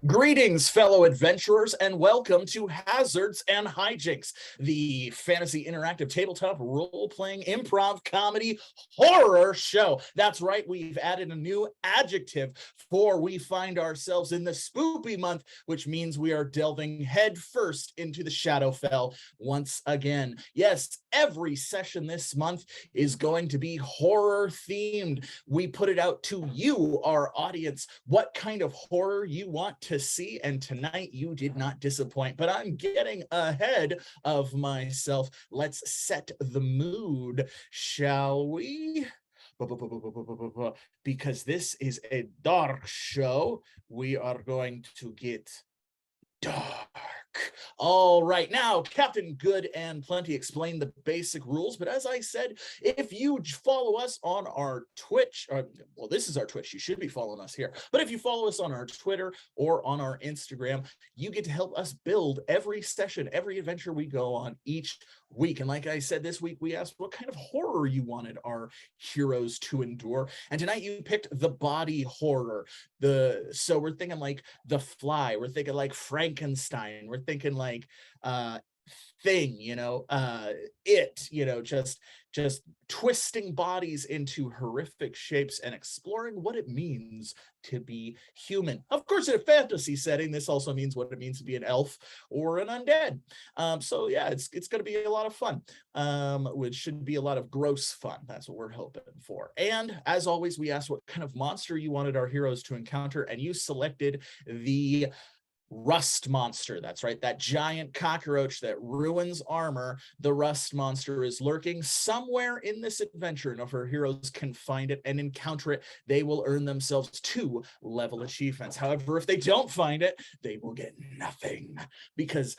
Greetings, fellow adventurers, and welcome to Hazards and Hijinks, the fantasy interactive tabletop role-playing improv comedy horror show. That's right, we've added a new adjective for we find ourselves in the spoopy month, which means we are delving headfirst into the Shadowfel once again. Yes, every session this month is going to be horror-themed. We put it out to you, our audience, what kind of horror you want to see, and tonight you did not disappoint, but I'm getting ahead of myself. Let's set the mood, shall we? Because this is a dark show, we are going to get dark. All right, now Captain Good and Plenty explained the basic rules, but as I said, if you follow us on our Twitch, well, this is our Twitch, you should be following us here, but if you follow us on our Twitter or on our Instagram, you get to help us build every session, every adventure we go on each week. And like I said, this week we asked what kind of horror you wanted our heroes to endure, and tonight you picked the body horror. So we're thinking like The Fly, we're thinking like Frankenstein, we're thinking like Thing, It, just twisting bodies into horrific shapes and exploring what it means to be human. Of course, in a fantasy setting, this also means what it means to be an elf or an undead. So yeah, it's going to be a lot of fun, which should be a lot of gross fun. That's what we're hoping for. And as always, we asked what kind of monster you wanted our heroes to encounter, and you selected the Rust monster. That's right, that giant cockroach that ruins armor. The Rust monster is lurking somewhere in this adventure, and if our heroes can find it and encounter it, they will earn themselves 2 level achievements. However, if they don't find it, they will get nothing, because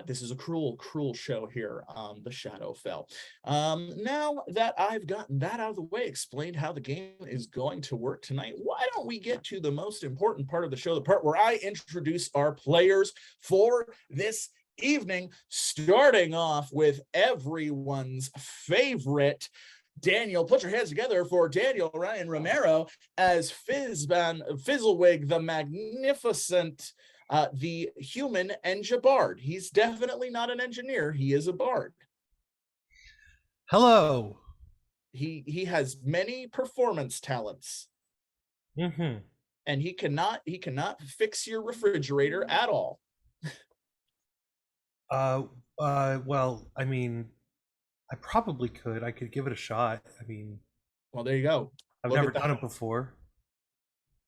this is a cruel show here on the Shadowfel. Now that I've gotten that out of the way, explained how the game is going to work tonight, why don't we get to the most important part of the show, the part where I introduce our players for this evening, starting off with everyone's favorite Daniel. Put your hands together for Daniel Ryan Romero as Fizzlewigg the Magnificent, the Human Engi-BARD. He's definitely not an engineer, he is a bard. Hello. He has many performance talents. And he cannot fix your refrigerator at all. Well, I mean, I probably could. I could give it a shot. I mean, well, there you go. I've never done it before.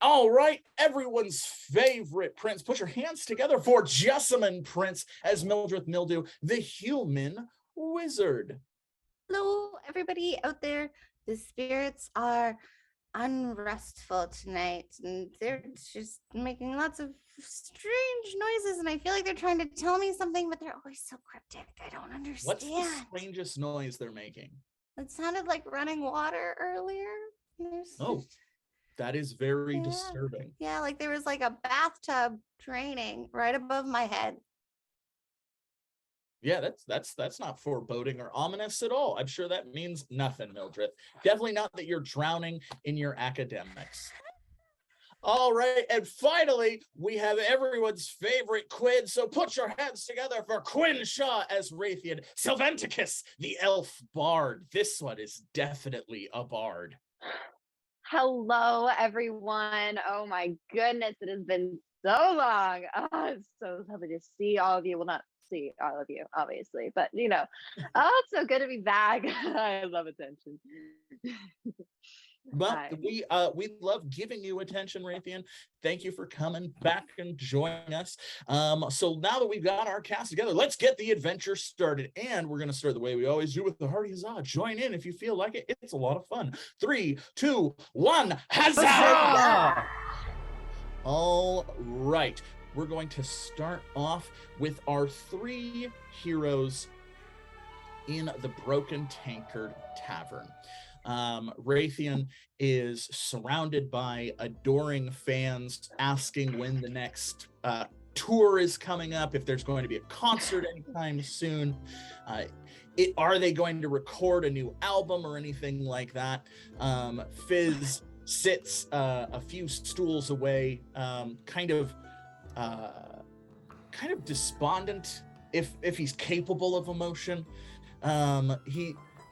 All right, everyone's favorite prince. Put your hands together for Jessamyn Prince as Mildreth Mildew, the human wizard. Hello, everybody out there. The spirits are unrestful tonight, and they're just making lots of strange noises, and I feel like they're trying to tell me something, but they're always so cryptic. I don't understand. What's the strangest noise they're making? It sounded like running water earlier. Oh, that is very disturbing. Yeah, like there was like a bathtub draining right above my head. Yeah, that's not foreboding or ominous at all. I'm sure that means nothing, Mildreth. Definitely not that you're drowning in your academics. All right, and finally, we have everyone's favorite Quin, so put your hands together for Quin Shaw as Rathian, Sylvaticus, the elf bard. This one is definitely a bard. Hello, everyone. Oh my goodness, it has been so long. Oh, it's so happy to see all of you. Well, not see all of you, obviously, but oh, it's so good to be back. I love attention. Well, we love giving you attention, Rathian. Thank you for coming back and joining us. So now that we've got our cast together, let's get the adventure started. And we're going to start the way we always do with the hearty huzzah. Join in if you feel like it. It's a lot of fun. 3, 2, 1, huzzah! All right. We're going to start off with our 3 heroes in the Broken Tankard Tavern. Rathian is surrounded by adoring fans asking when the next tour is coming up, if there's going to be a concert anytime soon. Are they going to record a new album or anything like that? Fizz sits a few stools away, kind of kind of despondent, if he's capable of emotion.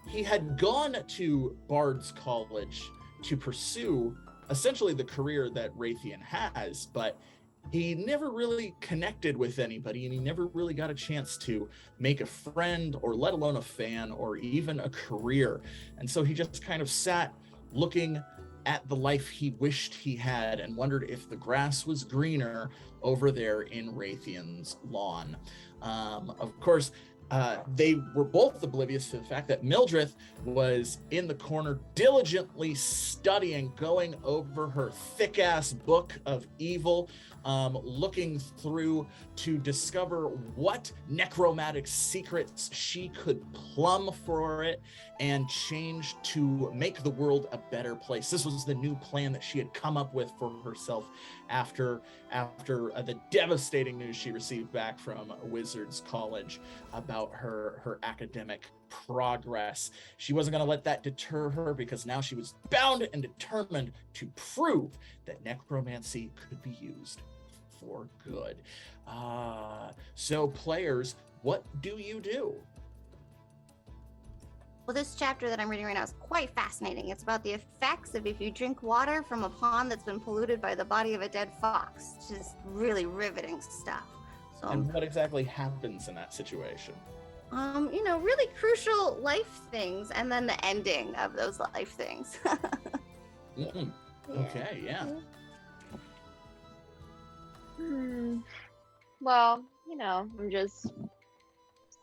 He had gone to Bard's College to pursue essentially the career that Rathian has, but he never really connected with anybody, and he never really got a chance to make a friend, or let alone a fan, or even a career. And so he just kind of sat looking at the life he wished he had and wondered if the grass was greener over there in Rathian's lawn. Of course, they were both oblivious to the fact that Mildreth was in the corner diligently studying, going over her thick-ass book of evil, looking through to discover what necromantic secrets she could plumb for it and change to make the world a better place. This was the new plan that she had come up with for herself after the devastating news she received back from Wizards College about her academic progress. She wasn't going to let that deter her, because now she was bound and determined to prove that necromancy could be used for good. So players, what do you do? Well, this chapter that I'm reading right now is quite fascinating. It's about the effects of if you drink water from a pond that's been polluted by the body of a dead fox. Just really riveting stuff. So, And what exactly happens in that situation? really crucial life things, and then the ending of those life things. Mm-mm. Okay, yeah. Well, I'm just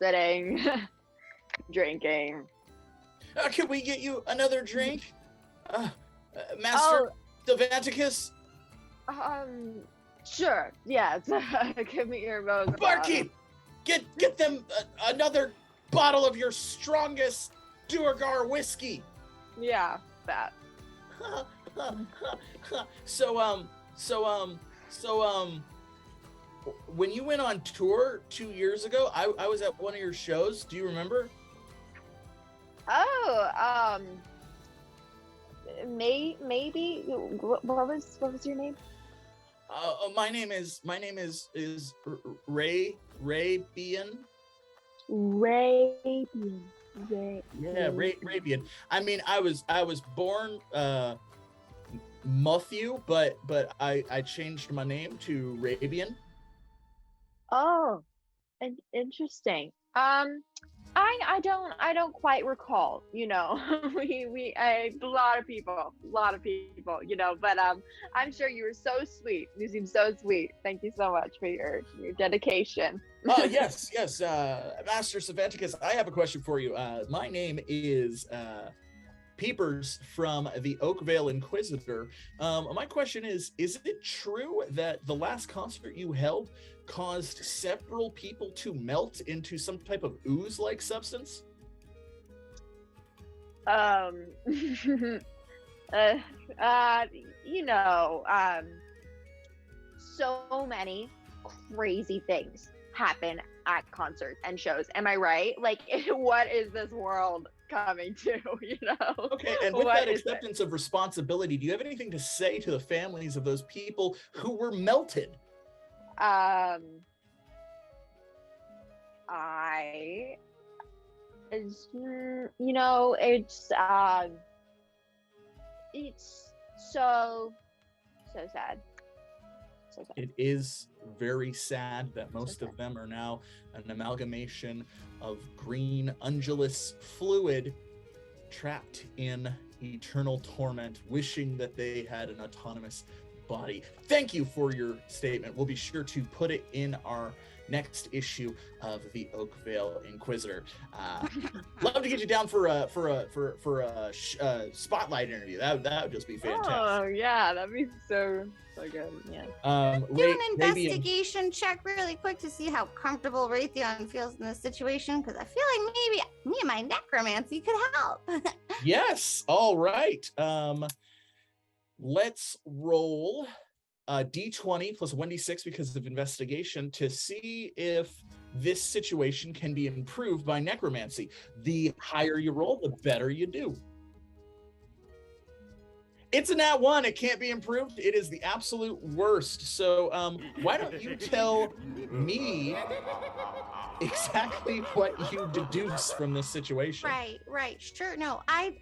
sitting, drinking. Can we get you another drink? Master Sylvaticus? Sure. Yes. Give me your rose. Barkeep! Get them another bottle of your strongest Duergar whiskey. Yeah, that. So when you went on tour 2 years ago, I was at one of your shows. Do you remember? Oh, maybe. What was your name? My name is Rabian. Rabian. I mean, I was born Matthew, but I changed my name to Rabian. Oh, interesting. I don't quite recall, a lot of people, but I'm sure you were so sweet. You seem so sweet. Thank you so much for your dedication. Yes, Master Sylvaticus, I have a question for you. My name is Peepers from the Oakvale Inquisitor. My question is it true that the last concert you held caused several people to melt into some type of ooze-like substance? So many crazy things happen at concerts and shows. Am I right? Like, what is this world coming to, Okay, and with that acceptance of responsibility, do you have anything to say to the families of those people who were melted? It's so sad. So sad. It is very sad that most of them are now an amalgamation of green undulous fluid trapped in eternal torment, wishing that they had an autonomous body. Thank you for your statement. We'll be sure to put it in our next issue of the Oakvale Inquisitor. Love to get you down for a spotlight interview. That would just be fantastic. Oh yeah, that'd be so good. Yeah. Do an investigation check really quick to see how comfortable Rathian feels in this situation, because I feel like maybe me and my necromancy could help. Yes. All right. Let's roll D20 plus 1d6 because of investigation to see if this situation can be improved by necromancy. The higher you roll, the better you do. It's a nat 1. It can't be improved. It is the absolute worst. So why don't you tell me exactly what you deduce from this situation? Right. Sure. No, I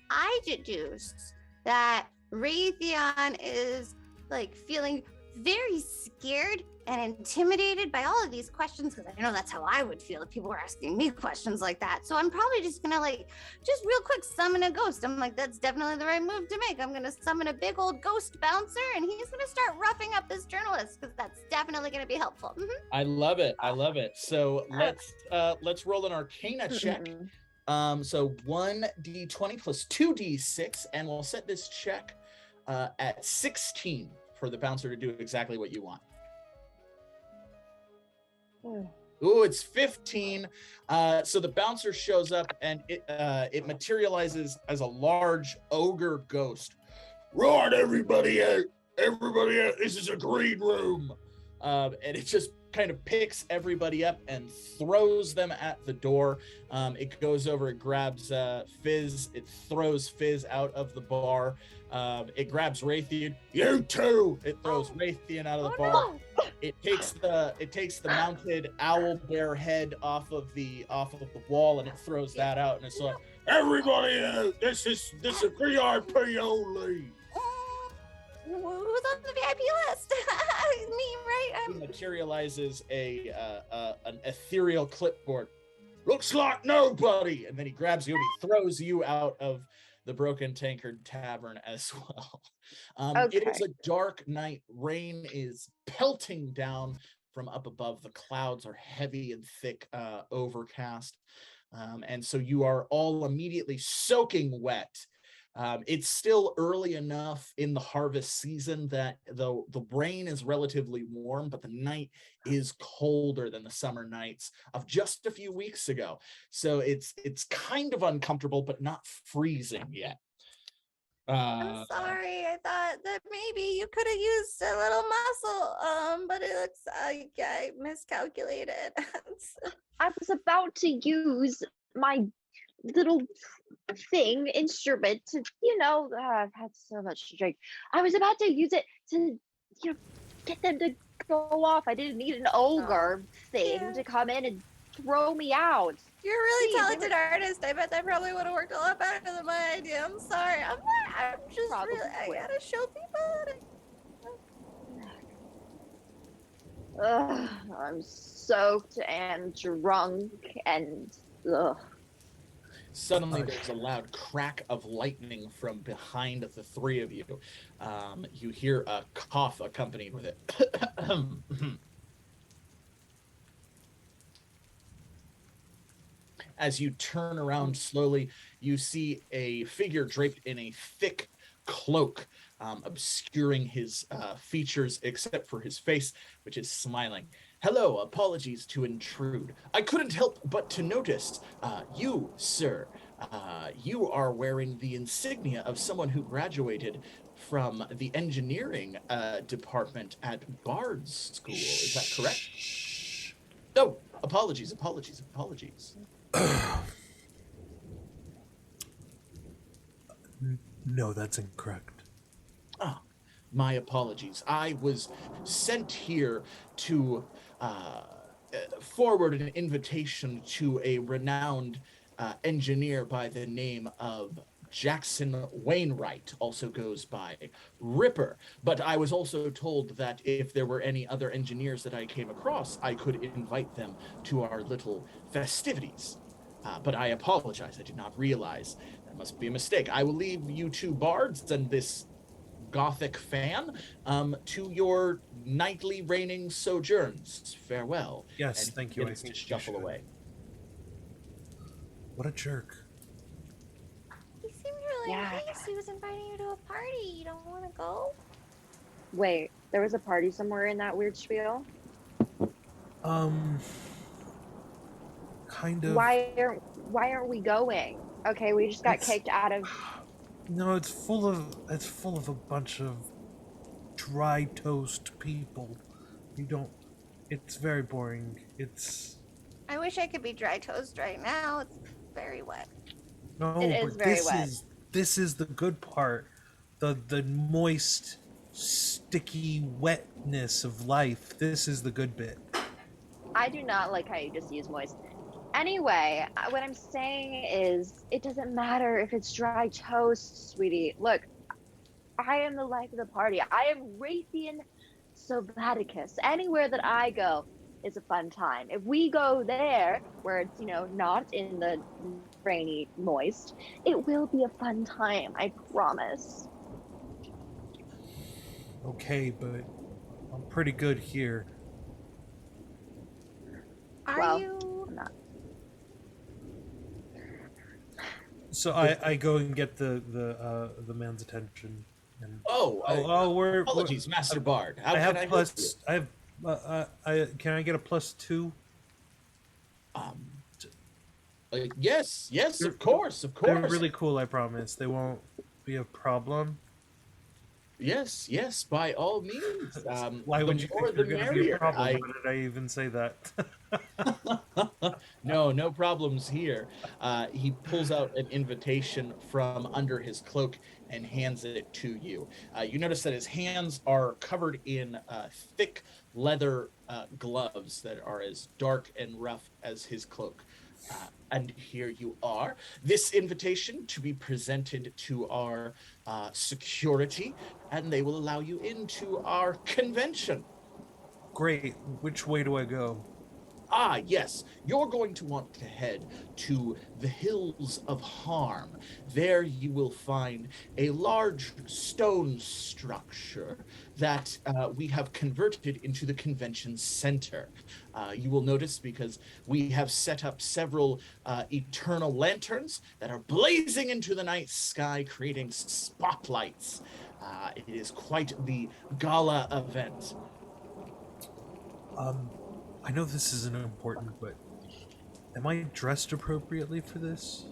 deduced that Rathian is like feeling very scared and intimidated by all of these questions, because I know that's how I would feel if people were asking me questions like that. So I'm probably just gonna just real quick summon a ghost. I'm like, that's definitely the right move to make. I'm gonna summon a big old ghost bouncer, and he's gonna start roughing up this journalist, because that's definitely gonna be helpful. I love it. So let's roll an Arcana check. So 1d20 plus 2d6, and we'll set this check at 16 for the bouncer to do exactly what you want. Ooh, it's 15. So the bouncer shows up, and it materializes as a large ogre ghost. Right, everybody out! Everybody out! This is a green room. And it just kind of picks everybody up and throws them at the door. It goes over, it grabs Fizz, it throws Fizz out of the bar. It grabs Rathian. You too! It throws Rathian out of the bar. No. It takes the mounted owl bear head off of the wall, and it throws that out, and it's like, everybody out! This is VIP only. Who's on the VIP list? Me, right? He materializes an ethereal clipboard. Looks like nobody, and then he grabs you and he throws you out of the Broken Tankard Tavern as well. It is a dark night. Rain is pelting down from up above. The clouds are heavy and thick, overcast. And so you are all immediately soaking wet. It's still early enough in the harvest season that though the rain is relatively warm, but the night is colder than the summer nights of just a few weeks ago. So it's kind of uncomfortable, but not freezing yet. I'm sorry. I thought that maybe you could have used a little muscle, but it looks like I miscalculated. I was about to use my little instrument to, I've had so much to drink. I was about to use it to, get them to go off. I didn't need an ogre thing to come in and throw me out. You're a really talented artist. I bet that probably would have worked a lot better than my idea. I'm sorry. I'm just really, I gotta show people. Ugh, I'm soaked and drunk and ugh. Suddenly, there's a loud crack of lightning from behind the three of you. You hear a cough accompanied with it. As you turn around slowly, you see a figure draped in a thick cloak, obscuring his features except for his face, which is smiling. Hello, apologies to intrude. I couldn't help but to notice you, sir. You are wearing the insignia of someone who graduated from the engineering department at Bard's School. Is that correct? Oh, apologies. No, that's incorrect. Ah, my apologies. I was sent here to forward an invitation to a renowned engineer by the name of Jackson Wainwright, also goes by Ripper. But I was also told that if there were any other engineers that I came across, I could invite them to our little festivities. But I apologize. I did not realize. That must be a mistake. I will leave you two bards and this gothic fan to your nightly reigning sojourns. Farewell. Yes, and thank you. I To think shuffle away. What a jerk. He seemed really nice. He was inviting you to a party. You don't want to go? Wait, there was a party somewhere in that weird spiel? Kind of. Why aren't we going? Okay, we just got kicked out of. No, it's full of a bunch of dry toast people. It's very boring. I wish I could be dry toast right now. It's very wet. No, It is but very wet. this is the good part. the moist, sticky wetness of life. This is the good bit. I do not like how you just use moist. Anyway, what I'm saying is, it doesn't matter if it's dry toast, sweetie. Look, I am the life of the party. I am Rathian Sylvaticus. Anywhere that I go is a fun time. If we go there, where it's, not in the rainy moist, it will be a fun time. I promise. Okay, but I'm pretty good here. Are you? I'm not. So I go and get the man's attention. And, we're apologies, Master Bard. How I have can plus. I have. Can I get a +2? Yes, of course. They're really cool. I promise. They won't be a problem. Yes, by all means. Why would you think they're going to be a problem? Why did I even say that? No problems here. He pulls out an invitation from under his cloak and hands it to you. You notice that his hands are covered in thick leather gloves that are as dark and rough as his cloak. And here you are. This invitation to be presented to our security, and they will allow you into our convention. Great. Which way do I go? Yes. You're going to want to head to the Hills of Harm. There you will find a large stone structure that we have converted into the convention center. You will notice because we have set up several eternal lanterns that are blazing into the night sky, creating spotlights. It is quite the gala event. I know this isn't important, but am I dressed appropriately for this?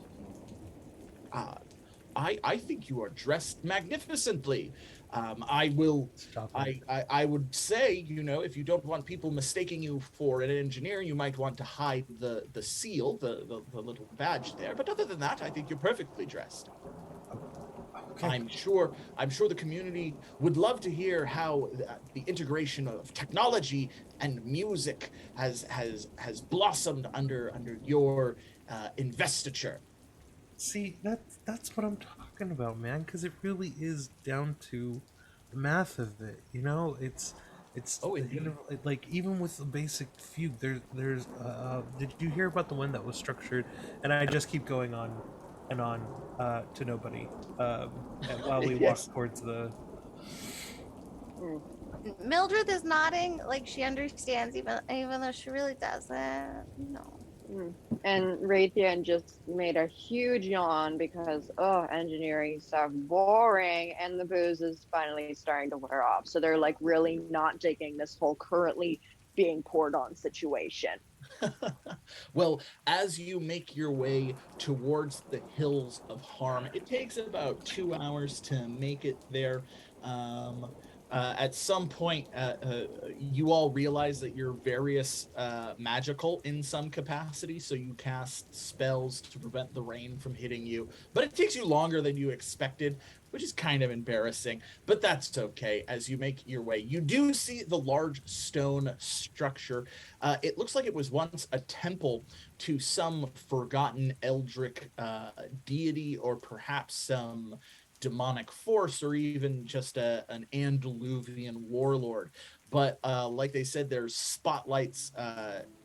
I think you are dressed magnificently. I would say, if you don't want people mistaking you for an engineer, you might want to hide the seal, the little badge there. But other than that, I think you're perfectly dressed. Okay. I'm sure the community would love to hear how the integration of technology and music has blossomed under your investiture. See, that's what I'm talking about, man. Because it really is down to the math of it. It's like even with the basic fugue, there's. Did you hear about the one that was structured? And I just keep going on and on to nobody while we walk towards the. Mildreth is nodding like she understands, even though she really doesn't. No. And Rathian just made a huge yawn because engineering stuff boring, and the booze is finally starting to wear off. So they're like really not digging this whole currently being poured on situation. Well, as you make your way towards the Hills of Harm, it takes about 2 hours to make it there. At some point, you all realize that you're various magical in some capacity, so you cast spells to prevent the rain from hitting you. But it takes you longer than you expected, which is kind of embarrassing, but that's okay. As you make your way, you do see the large stone structure. It looks like it was once a temple to some forgotten eldritch deity, or perhaps some demonic force, or even just an Andaluvian warlord. But like they said, there's spotlights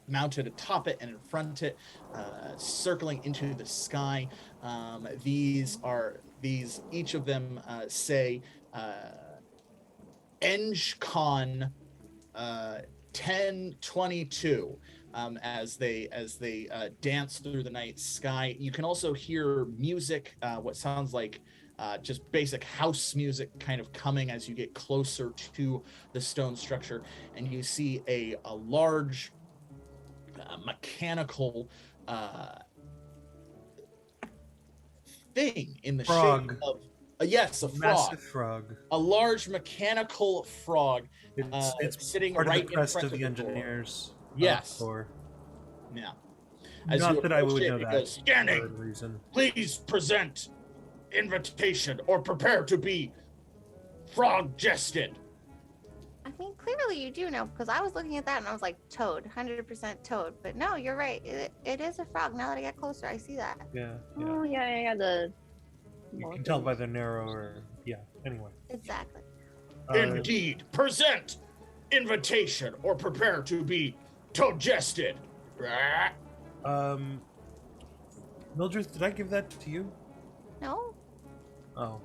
mounted atop it and in front of it, circling into the sky. Each of them say EngCon 1022 as they dance through the night sky. You can also hear music, what sounds like just basic house music kind of coming as you get closer to the stone structure, and you see a large mechanical thing in the frog. shape of a frog. Massive frog. A large mechanical frog. It's sitting part right of the crest in front of the of door. Engineers. Yes. Yeah. Not that I would know that. Standing. Reason. Please present invitation or prepare to be frog jested. I mean, clearly you do know, because I was looking at that and I was like, toad, 100% toad. But no, you're right. It is a frog. Now that I get closer, I see that. Yeah. Oh, yeah, You can tell by the narrower. Yeah. Anyway. Exactly. Indeed, present invitation or prepare to be toad jested. Mildreth, did I give that to you? No? Oh.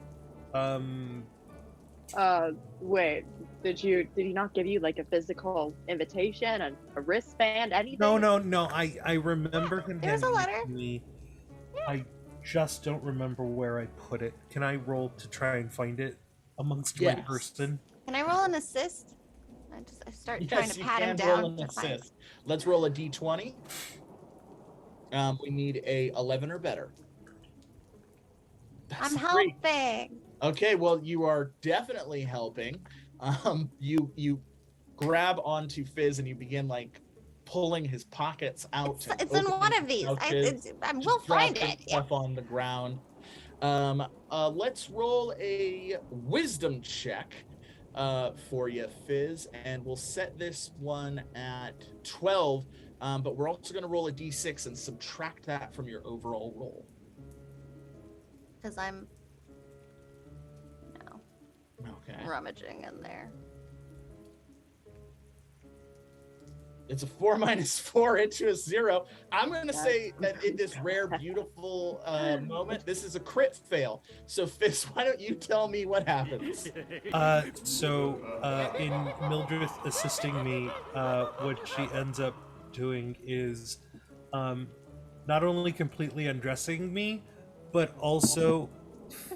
Wait, did he not give you like a physical invitation, a wristband, anything? No. I remember him There's a handing it letter. to me. I just don't remember where I put it. Can I roll to try and find it amongst my person? Can I roll an assist? I start trying to pat him roll down. an assist. Let's roll a d20. We need a 11 or better. I'm great. helping. Okay, well, you are definitely helping. You grab onto Fizz and you begin like pulling his pockets out. It's in one of these. I will find it. Stuff on the ground. Let's roll a wisdom check for you, Fizz, and we'll set this one at 12. But we're also going to roll a d6 and subtract that from your overall roll. Because I'm Okay. rummaging in there. It's a 4 minus 4 into a 0. I'm going to say that in this rare, beautiful moment, this is a crit fail. So, Fizz, why don't you tell me what happens? In Mildreth assisting me, what she ends up doing is not only completely undressing me, but also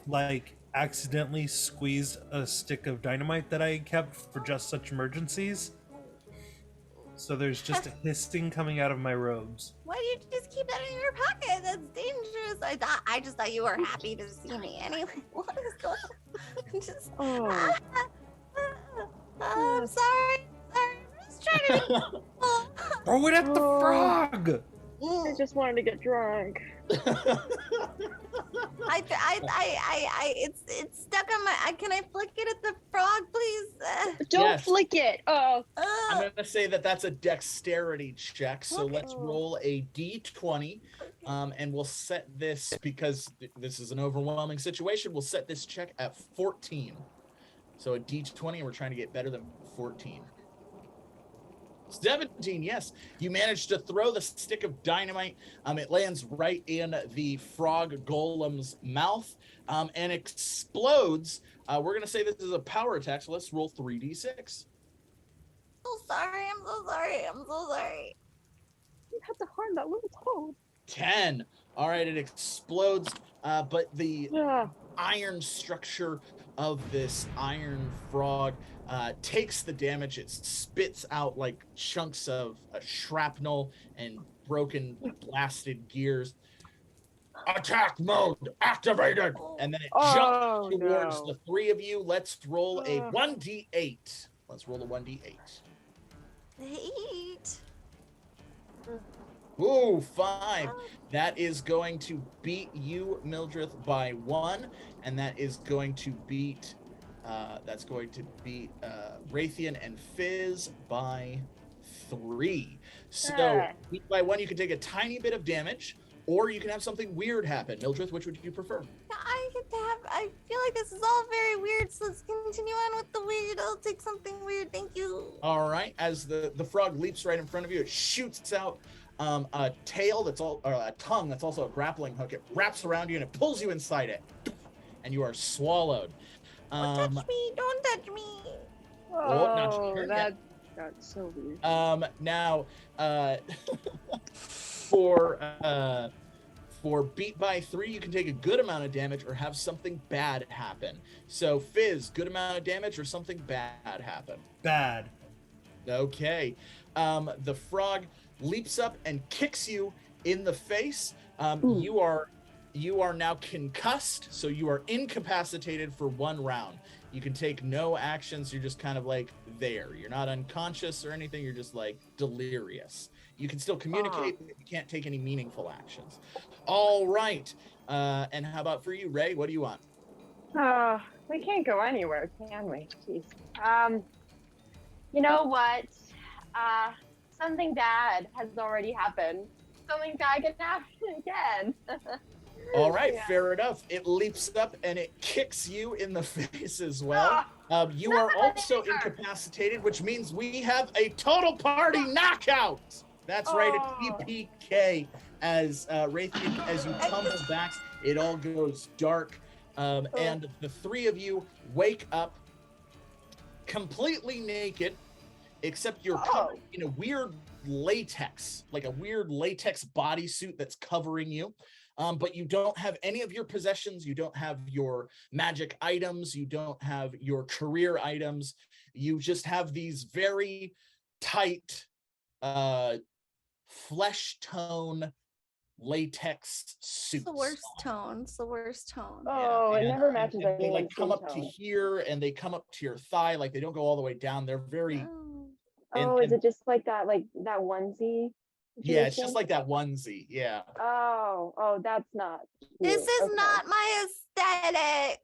like accidentally squeezed a stick of dynamite that I kept for just such emergencies. So there's just a hissing coming out of my robes. Why do you just keep that in your pocket? That's dangerous. I just thought you were happy to see me. Anyway, what is going on? I'm sorry. I'm just trying to. Throw it at the frog. I just wanted to get drunk. It's stuck on my. Can I flick it at the frog, please? Don't flick it. Oh. I'm going to say that that's a dexterity check. So let's roll a d20, and we'll set this, because this is an overwhelming situation, we'll set this check at 14. So a d20, and we're trying to get better than 14. 17, yes. You managed to throw the stick of dynamite. It lands right in the frog golem's mouth and explodes. We're going to say this is a power attack, so let's roll 3d6. I'm so sorry. You had to harm that little toad. 10. All right, it explodes, but the iron structure of this iron frog takes the damage. It spits out like chunks of shrapnel and broken, blasted gears. Attack mode activated, and then it jumps towards the three of you. Let's roll a 1d8. Let's roll a 1d8. 8. Ooh, 5. That is going to beat you, Mildreth, by 1, and that is going to beat Rathian and Fizz by 3. So beat by 1, you can take a tiny bit of damage, or you can have something weird happen. Mildreth, which would you prefer? I feel like this is all very weird, so let's continue on with the weird. I'll take something weird, thank you. All right, as the frog leaps right in front of you, it shoots out a tail a tongue that's also a grappling hook. It wraps around you and it pulls you inside it, and you are swallowed. Don't touch me. That's so weird. Now, for beat by 3, you can take a good amount of damage or have something bad happen. So, Fizz, good amount of damage or something bad happen? Bad. Okay. The frog leaps up and kicks you in the face. You are now concussed, so you are incapacitated for 1 round. You can take no actions. You're just kind of like there. You're not unconscious or anything. You're just like delirious. You can still communicate, but you can't take any meaningful actions. All right. And how about for you, Ray? What do you want? We can't go anywhere, can we? Jeez. You know what? Something bad has already happened. Something bad can happen again. All right, Yeah. fair enough. It leaps up and it kicks you in the face as well. You not are the also laser. incapacitated, which means we have a total party knockout. That's right, a TPK. As Rathian, as you tumble back, it all goes dark, and the three of you wake up completely naked, except you're covered in a weird latex, like a weird latex bodysuit that's covering you. But you don't have any of your possessions. You don't have your magic items. You don't have your career items. You just have these very tight, flesh tone latex suits. It's the worst tone. It's the worst tone. Oh, it never matches and they like anyone's come skin up to tone. here and they come up to your thigh, like they don't go all the way down. They're very Is it just like that onesie? Yeah, it's just like that onesie. Yeah. Oh, that's not cute. This is not my aesthetic.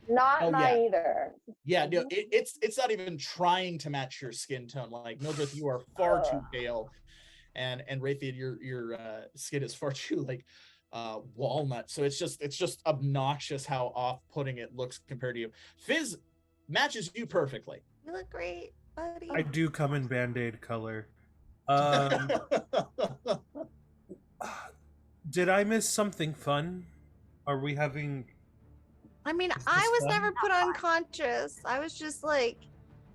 Not mine either. Yeah, no, it's not even trying to match your skin tone. Like Mildreth, you are far too pale, and Rathian, your skin is far too like walnut. So it's just obnoxious how off-putting it looks compared to you. Fizz matches you perfectly. You look great, buddy. I do come in Band-Aid color. Did I miss something fun? Are we having... I mean, I was never put unconscious. I was just like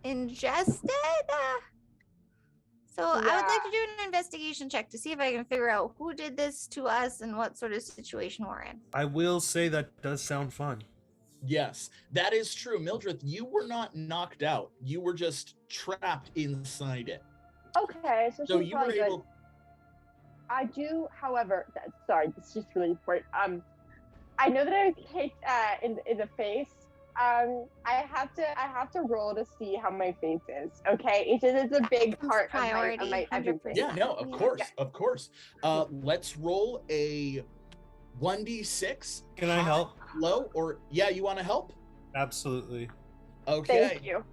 ingested. So I would like to do an investigation check to see if I can figure out who did this to us and what sort of situation we're in. I will say that does sound fun. Yes, that is true. Mildreth, you were not knocked out. You were just trapped inside it. Okay, so you were able. I do, however, sorry, this is just really important. I know that I was kicked in the face. I have to roll to see how my face is. Okay, it's a big part of my everything. Yeah, no, of course. Let's roll a 1d6. Can I help? Low or you want to help? Absolutely. Okay. Thank you.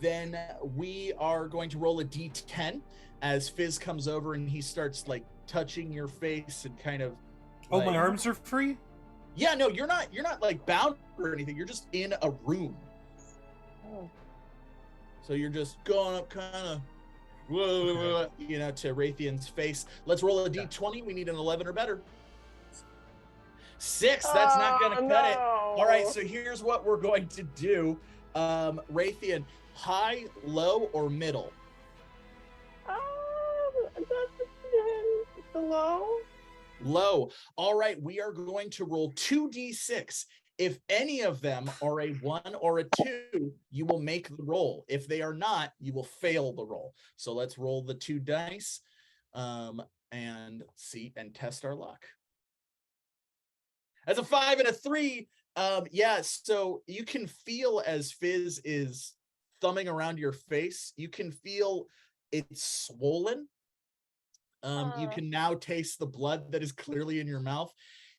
Then we are going to roll a d10 as Fizz comes over and he starts like touching your face and kind of. Oh, my arms are free? Yeah, no, you're not like bound or anything. You're just in a room. Oh. So you're just going up kind of, to Rathian's face. Let's roll a d20. We need an 11 or better. 6, that's not going to cut it. All right, so here's what we're going to do. Rathian, high, low, or middle? The low. Low. All right, we are going to roll 2d6. If any of them are a 1 or a 2, you will make the roll. If they are not, you will fail the roll. So let's roll the 2 dice and see and test our luck. As a 5 and a 3, so you can feel as Fizz is thumbing around your face, you can feel it's swollen. You can now taste the blood that is clearly in your mouth,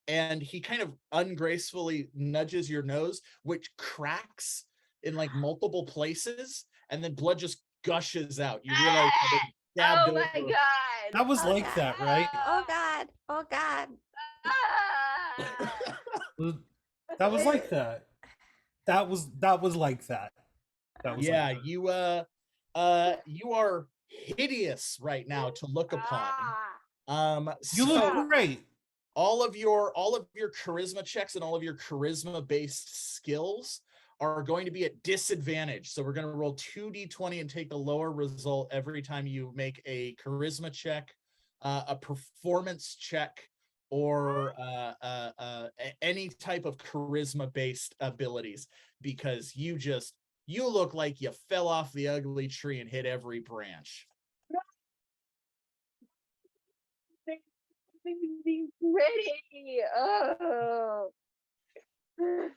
and he kind of ungracefully nudges your nose, which cracks in like multiple places, and then blood just gushes out. You realize that oh my god, that was like that, right? Oh god. That was like that. That was like that. That was yeah, like that. You are hideous right now to look upon. You look great. All of your charisma checks and all of your charisma based skills are going to be at disadvantage. So we're going to roll 2d20 and take the lower result every time you make a charisma check, a performance check, or any type of charisma based abilities, because you look like you fell off the ugly tree and hit every branch. Pretty. Oh. Looks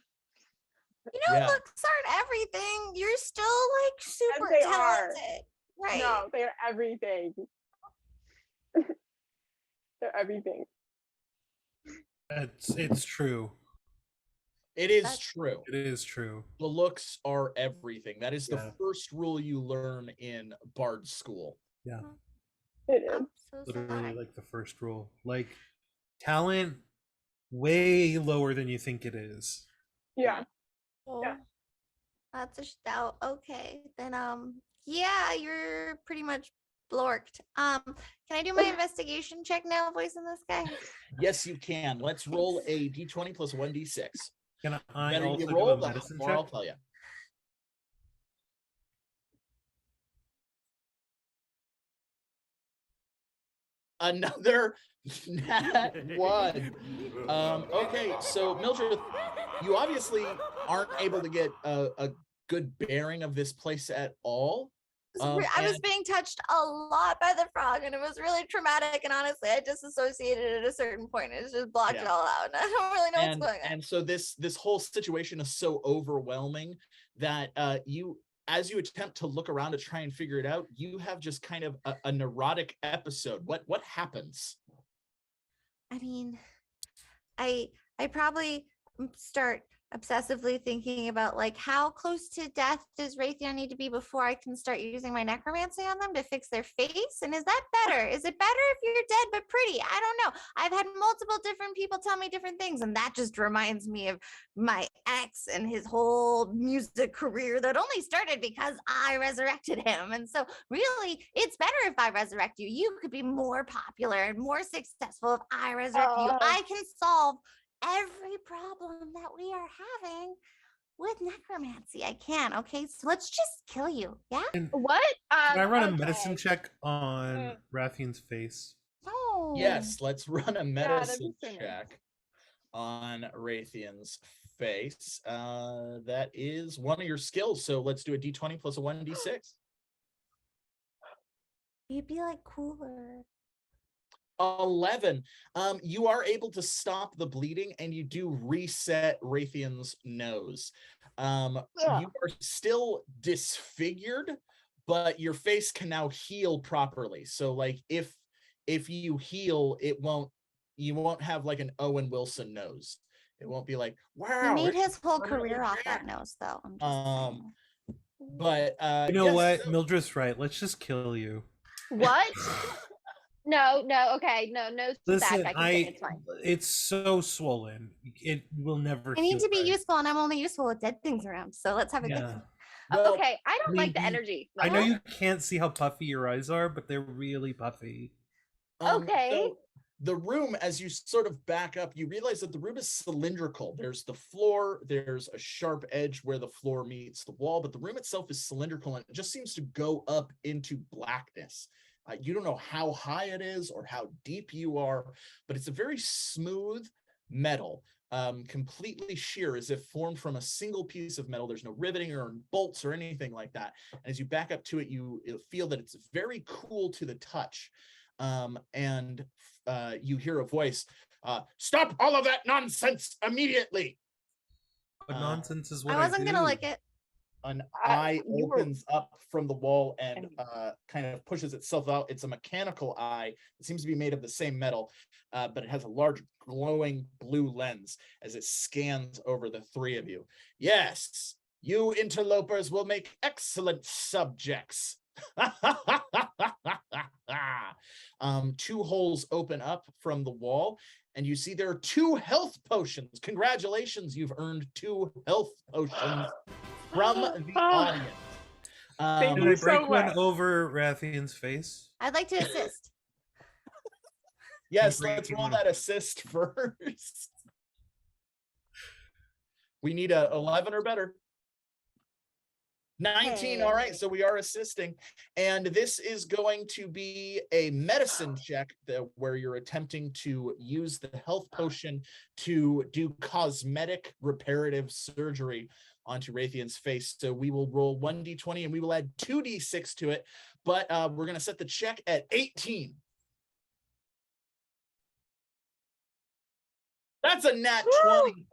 aren't everything. You're still like super talented. Right. No, they're everything. They're everything. It's true. It is true. It is true. The looks are everything. That is the Yeah. first rule you learn in Bard school. Yeah. It is. I'm so Literally sorry. like the first rule. Like talent way lower than you think it is. Yeah. Oh, that's a stout. Okay, then yeah, you're pretty much blorked. Can I do my investigation check now, voicing this guy? Yes, you can. Let's roll a d20 plus 1d6. Can I Better also you give roll, a the medicine more check? I'll tell you. Another nat 1. Okay, so Mildred, you obviously aren't able to get a good bearing of this place at all. I was being touched a lot by the frog, and it was really traumatic. And honestly, I disassociated at a certain point. It just blocked it all out, and I don't really know what's going on. And so this whole situation is so overwhelming that as you attempt to look around to try and figure it out, you have just kind of a neurotic episode. What happens? I mean, I probably start obsessively thinking about like how close to death does Rathian need to be before I can start using my necromancy on them to fix their face? And is that better? Is it better if you're dead but pretty? I don't know. I've had multiple different people tell me different things, and that just reminds me of my ex and his whole music career that only started because I resurrected him. And so really, it's better if I resurrect you. You could be more popular and more successful if I resurrect you. I can solve every problem that we are having with necromancy. I can. Okay, so let's just kill you. Yeah. What? Can I run a medicine check on Rathian's face? No. Yes, let's run a medicine so nice. check on Rathian's face. That is one of your skills. So let's do a d20 plus a 1d6. You'd be like cooler. 11. You are able to stop the bleeding, and you do reset Rathian's nose. You are still disfigured, but your face can now heal properly. So like if you heal, you won't have like an Owen Wilson nose. It won't be like, wow. He made his whole career off that nose, though. I'm just saying. But you know what? Mildred's right. Let's just kill you. What? No, okay, no, Listen, back. I can say it's fine. It's so swollen. It will never. I need to be useful, and I'm only useful with dead things around. So let's have a good time. Well, okay, I don't like the energy. I know you can't see how puffy your eyes are, but they're really puffy. Okay. So the room, as you sort of back up, you realize that the room is cylindrical. There's the floor, there's a sharp edge where the floor meets the wall, but the room itself is cylindrical, and it just seems to go up into blackness. You don't know how high it is or how deep you are, but it's a very smooth metal, completely sheer, as if formed from a single piece of metal. There's no riveting or bolts or anything like that. And as you back up to it, you feel that it's very cool to the touch. And you hear a voice, stop all of that nonsense immediately. What nonsense is what I wasn't going to like it. An eye opens up from the wall and kind of pushes itself out. It's a mechanical eye. It seems to be made of the same metal, but it has a large glowing blue lens as it scans over the three of you. Yes, you interlopers will make excellent subjects. Two holes open up from the wall, and you see there are 2 health potions. Congratulations, you've earned 2 health potions from the audience. Can I break one over Rathian's face? I'd like to assist. Yes, let's roll that assist first. We need a 11 or better. 19. All right, so we are assisting, and this is going to be a medicine check where you're attempting to use the health potion to do cosmetic reparative surgery onto Rathian's face. So we will roll 1d20 and we will add 2d6 to it, but we're going to set the check at 18. That's a nat 20.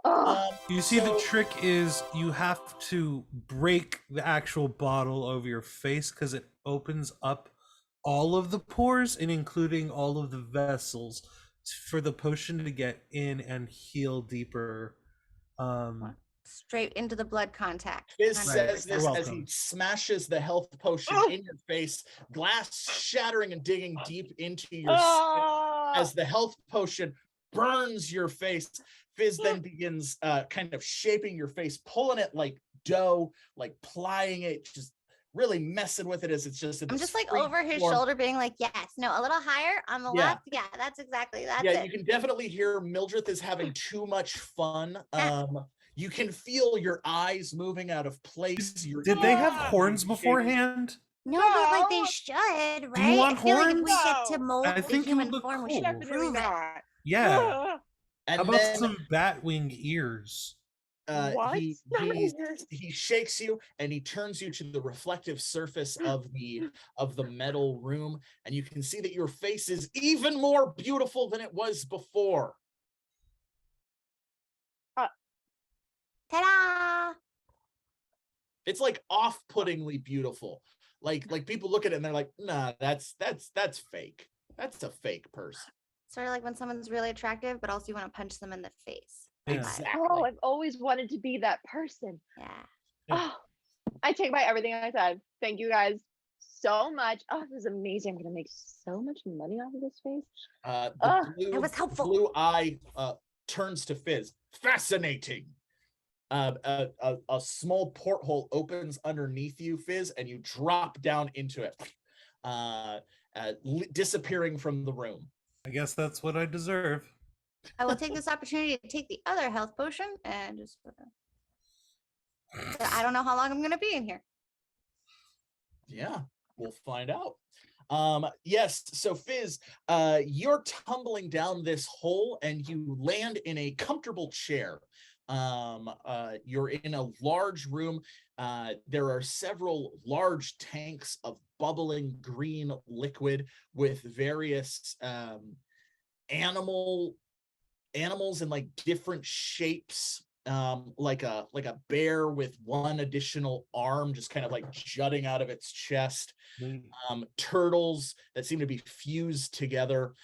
You see, the trick is you have to break the actual bottle over your face because it opens up all of the pores and including all of the vessels for the potion to get in and heal deeper Straight into the blood contact. Fizz 100%. says this as he smashes the health potion in your face, glass shattering and digging deep into your skin as the health potion burns your face. Fizz then begins kind of shaping your face, pulling it like dough, like plying it, just really messing with it as it's just. I'm just like over his shoulder being like, yes, no, a little higher on the left. Yeah, that's it. You can definitely hear Mildreth is having too much fun. You can feel your eyes moving out of place. Did they have horns beforehand? No, but like they should, right? Do you want I feel horns? like if we get to mold the human form, cool. we should prove it. Yeah. And how about some bat wing ears? He shakes you and he turns you to the reflective surface of the metal room, and you can see that your face is even more beautiful than it was before. Ta-da! It's like off-puttingly beautiful. Like people look at it and they're like, nah, that's fake. That's a fake person. Sort of like when someone's really attractive, but also you want to punch them in the face. Exactly. Oh, I've always wanted to be that person. Yeah. Oh, I take back everything I said. Thank you guys so much. Oh, this is amazing. I'm gonna make so much money off of this face. It was helpful. Blue eye turns to Fizz. Fascinating. A small porthole opens underneath you, Fizz, and you drop down into it, disappearing from the room. I guess that's what I deserve. I will take this opportunity to take the other health potion and just. I don't know how long I'm going to be in here. Yeah, we'll find out. Yes, so Fizz, you're tumbling down this hole and you land in a comfortable chair. You're in a large room. There are several large tanks of bubbling green liquid with various animals in like different shapes, like a bear with one additional arm just kind of like jutting out of its chest, turtles that seem to be fused together,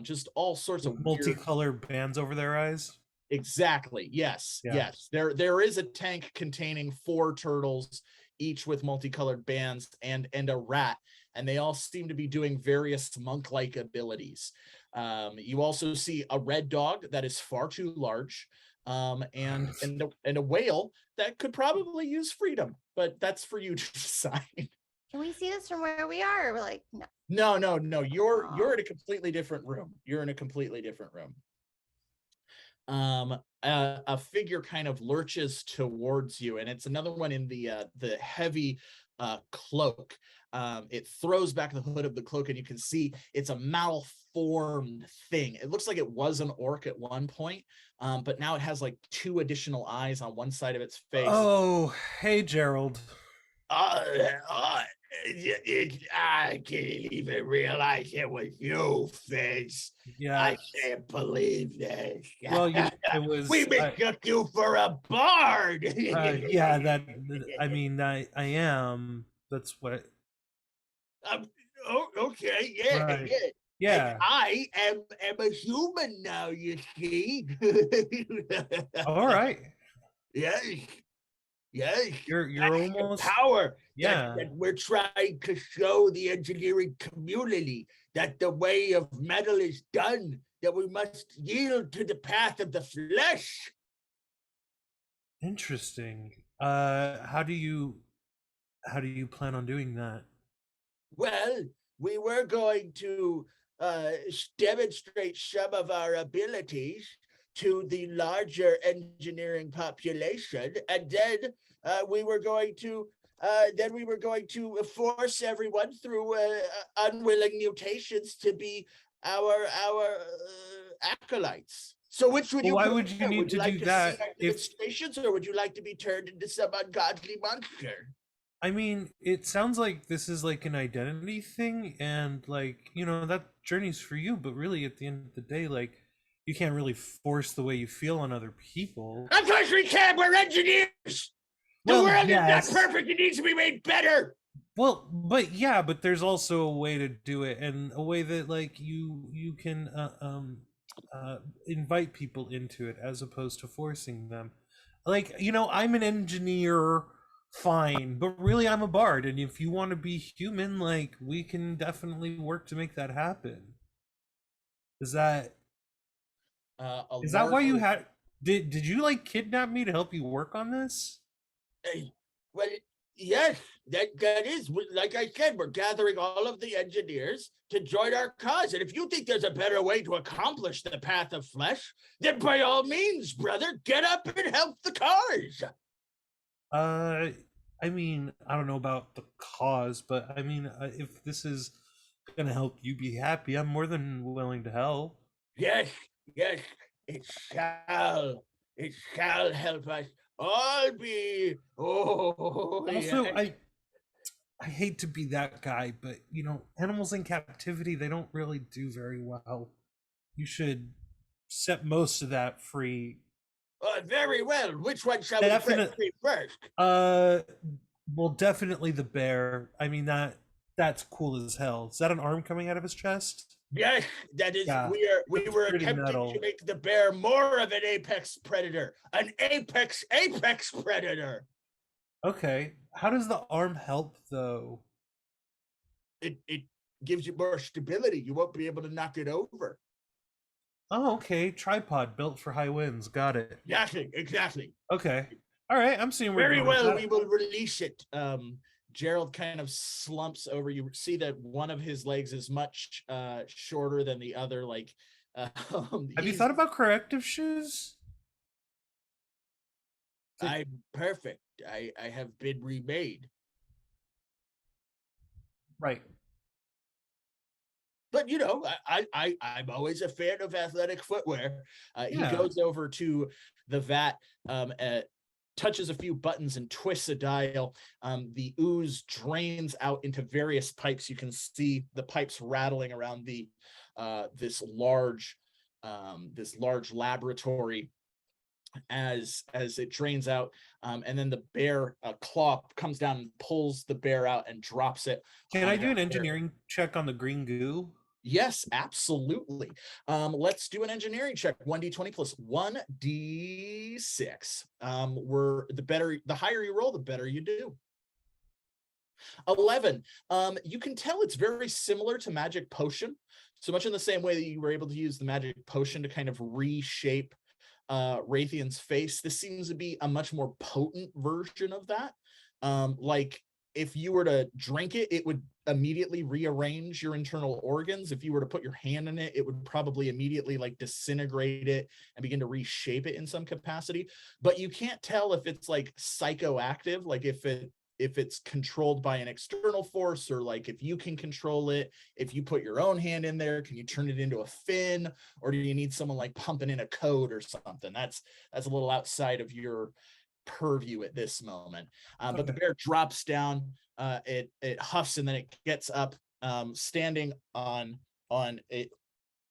just all sorts of multicolored bands over their eyes. Exactly. Yes. There is a tank containing 4 turtles, each with multicolored bands, and a rat, and they all seem to be doing various monk-like abilities. You also see a red dog that is far too large, and a whale that could probably use freedom, but that's for you to decide. Can we see this from where we are? Or we're like, no. You're in a completely different room. A figure kind of lurches towards you, and it's another one in the heavy cloak. It throws back the hood of the cloak, and you can see it's a malformed thing. It looks like it was an orc at one point, but now it has like 2 additional eyes on one side of its face. Oh, hey, Gerald. I can't even realize it was you, Fizz. Yeah, I can't believe this. Well, it was. We mistook you for a bard. Yeah, I am. That's what. Okay, yeah, right. Yeah. And I am a human now. You see. All right. Yes. Yes, you're almost power. Yeah, that we're trying to show the engineering community that the way of metal is done. That we must yield to the path of the flesh. Interesting. How do you plan on doing that? Well, we were going to demonstrate some of our abilities to the larger engineering population, and then we were going to force everyone through unwilling mutations to be our acolytes. So which would you? Why would you need to do that? Demonstrations, or would you like to be turned into some ungodly monster? I mean, it sounds like this is like an identity thing, and like, that journey's for you, but really at the end of the day, like, you can't really force the way you feel on other people. Of course we can. We're engineers. The world is not perfect. It needs to be made better. Well, but there's also a way to do it, and a way that like you can invite people into it as opposed to forcing them. Like, you know, I'm an engineer, fine, but really I'm a bard, and if you want to be human, like, we can definitely work to make that happen. Is that why you had did you like kidnap me to help you work on this? Well, yes, that is, like I said, we're gathering all of the engineers to join our cause. And if you think there's a better way to accomplish the path of flesh, then by all means, brother, get up and help the cause. I mean, I don't know about the cause, but I mean, if this is gonna help you be happy, I'm more than willing to help. Yes, yes, it shall help us all be. Oh, Also, yes. I hate to be that guy, but you know, animals in captivity, they don't really do very well. You should set most of that free. Very well. Which one shall we set free first? Well, definitely the bear. I mean, that's cool as hell. Is that an arm coming out of his chest? Yes, that is. Yeah, we were attempting to make the bear more of an apex predator, an apex predator. Okay, how does the arm help though? It gives you more stability. You won't be able to knock it over. Oh, okay. Tripod built for high winds. Got it. Exactly. Okay. All right. I'm seeing very well. We will release it. Gerald kind of slumps over. You see that one of his legs is much shorter than the other. Like, have you thought about corrective shoes? I'm perfect. I have been remade. Right. But you know, I'm always a fan of athletic footwear. He goes over to the vat, touches a few buttons and twists a dial. The ooze drains out into various pipes. You can see the pipes rattling around the this large laboratory as it drains out, and then the bear claw comes down and pulls the bear out and drops it. Can I do an engineering check on the green goo? Yes, absolutely. Let's do an engineering check. 1d20 plus 1d6. The higher you roll, the better you do. 11. You can tell it's very similar to magic potion, so much in the same way that you were able to use the magic potion to kind of reshape Rathian's face. This seems to be a much more potent version of that. Like, if you were to drink it, it would immediately rearrange your internal organs. If you were to put your hand in it, it would probably immediately like disintegrate it and begin to reshape it in some capacity. But you can't tell if it's like psychoactive, like if it's controlled by an external force, or like if you can control it. If you put your own hand in there, can you turn it into a fin, or do you need someone like pumping in a code or something? That's a little outside of your purview at this moment. But the bear drops down, it huffs, and then it gets up, standing on it,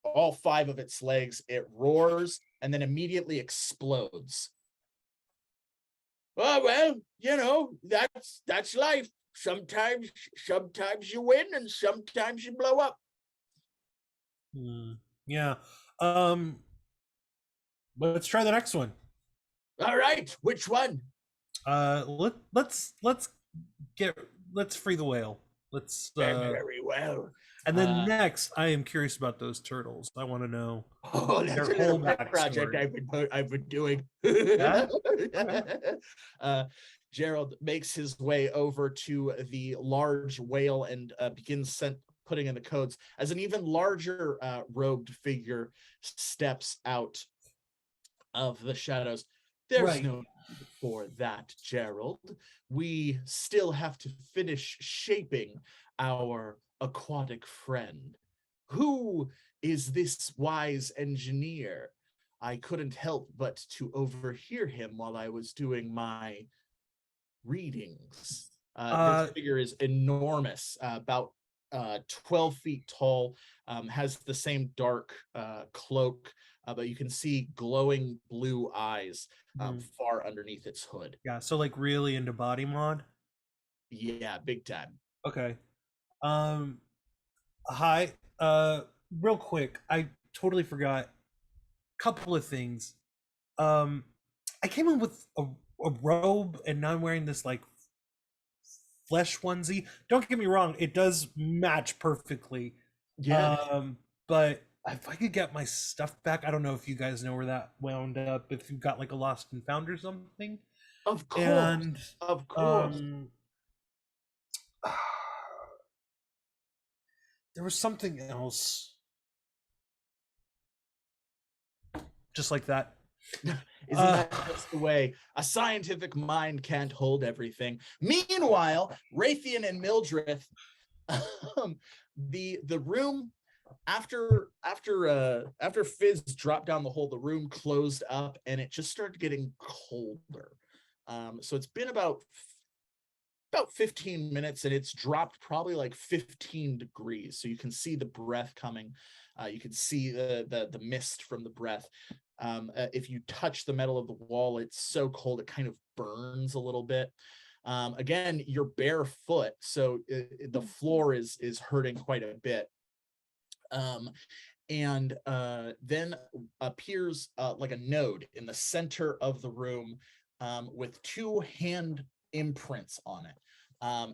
all 5 of its legs. It roars and then immediately explodes. Oh, well, you know, that's life. Sometimes you win and sometimes you blow up. Yeah. Let's try the next one. All right, which one? Let's free the whale. Let's very well. And then next, I am curious about those turtles. I want to know. Oh, that's a little project I've been doing. Gerald makes his way over to the large whale and begins putting in the codes as an even larger robed figure steps out of the shadows. There's no need for that, Gerald. We still have to finish shaping our aquatic friend. Who is this wise engineer? I couldn't help but to overhear him while I was doing my readings. This figure is enormous, about 12 feet tall, has the same dark cloak, but you can see glowing blue eyes far underneath its hood. Yeah, so like really into body mod? Yeah, big time. Okay. Hi. Real quick, I totally forgot. couple of things. I came in with a robe, and now I'm wearing this like flesh onesie. Don't get me wrong, it does match perfectly. Yeah. But if I could get my stuff back, I don't know if you guys know where that wound up, if you got like a lost and found or something. Of course. And of course. There was something else. Just like that. Isn't that just the way? A scientific mind can't hold everything. Meanwhile, Rathian and Mildreth, the room after Fizz dropped down the hole, the room closed up and it just started getting colder. So it's been about 15 minutes and it's dropped probably like 15 degrees. So you can see the breath coming. You can see the mist from the breath. If you touch the metal of the wall, it's so cold it kind of burns a little bit. Again, you're barefoot, so the floor is hurting quite a bit. And then appears like a node in the center of the room with 2 hand imprints on it.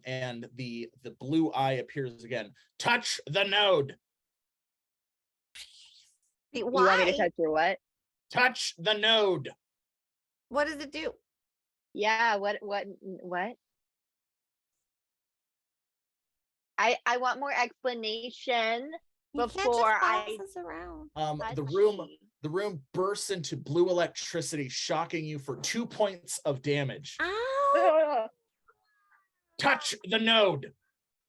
And the blue eye appears again. Touch the node. Why? You want me to touch your what? Touch the node. What does it do? Yeah, what? I want more explanation You can't just before boss I us around. The room bursts into blue electricity, shocking you for 2 points of damage. Ow! Touch the node.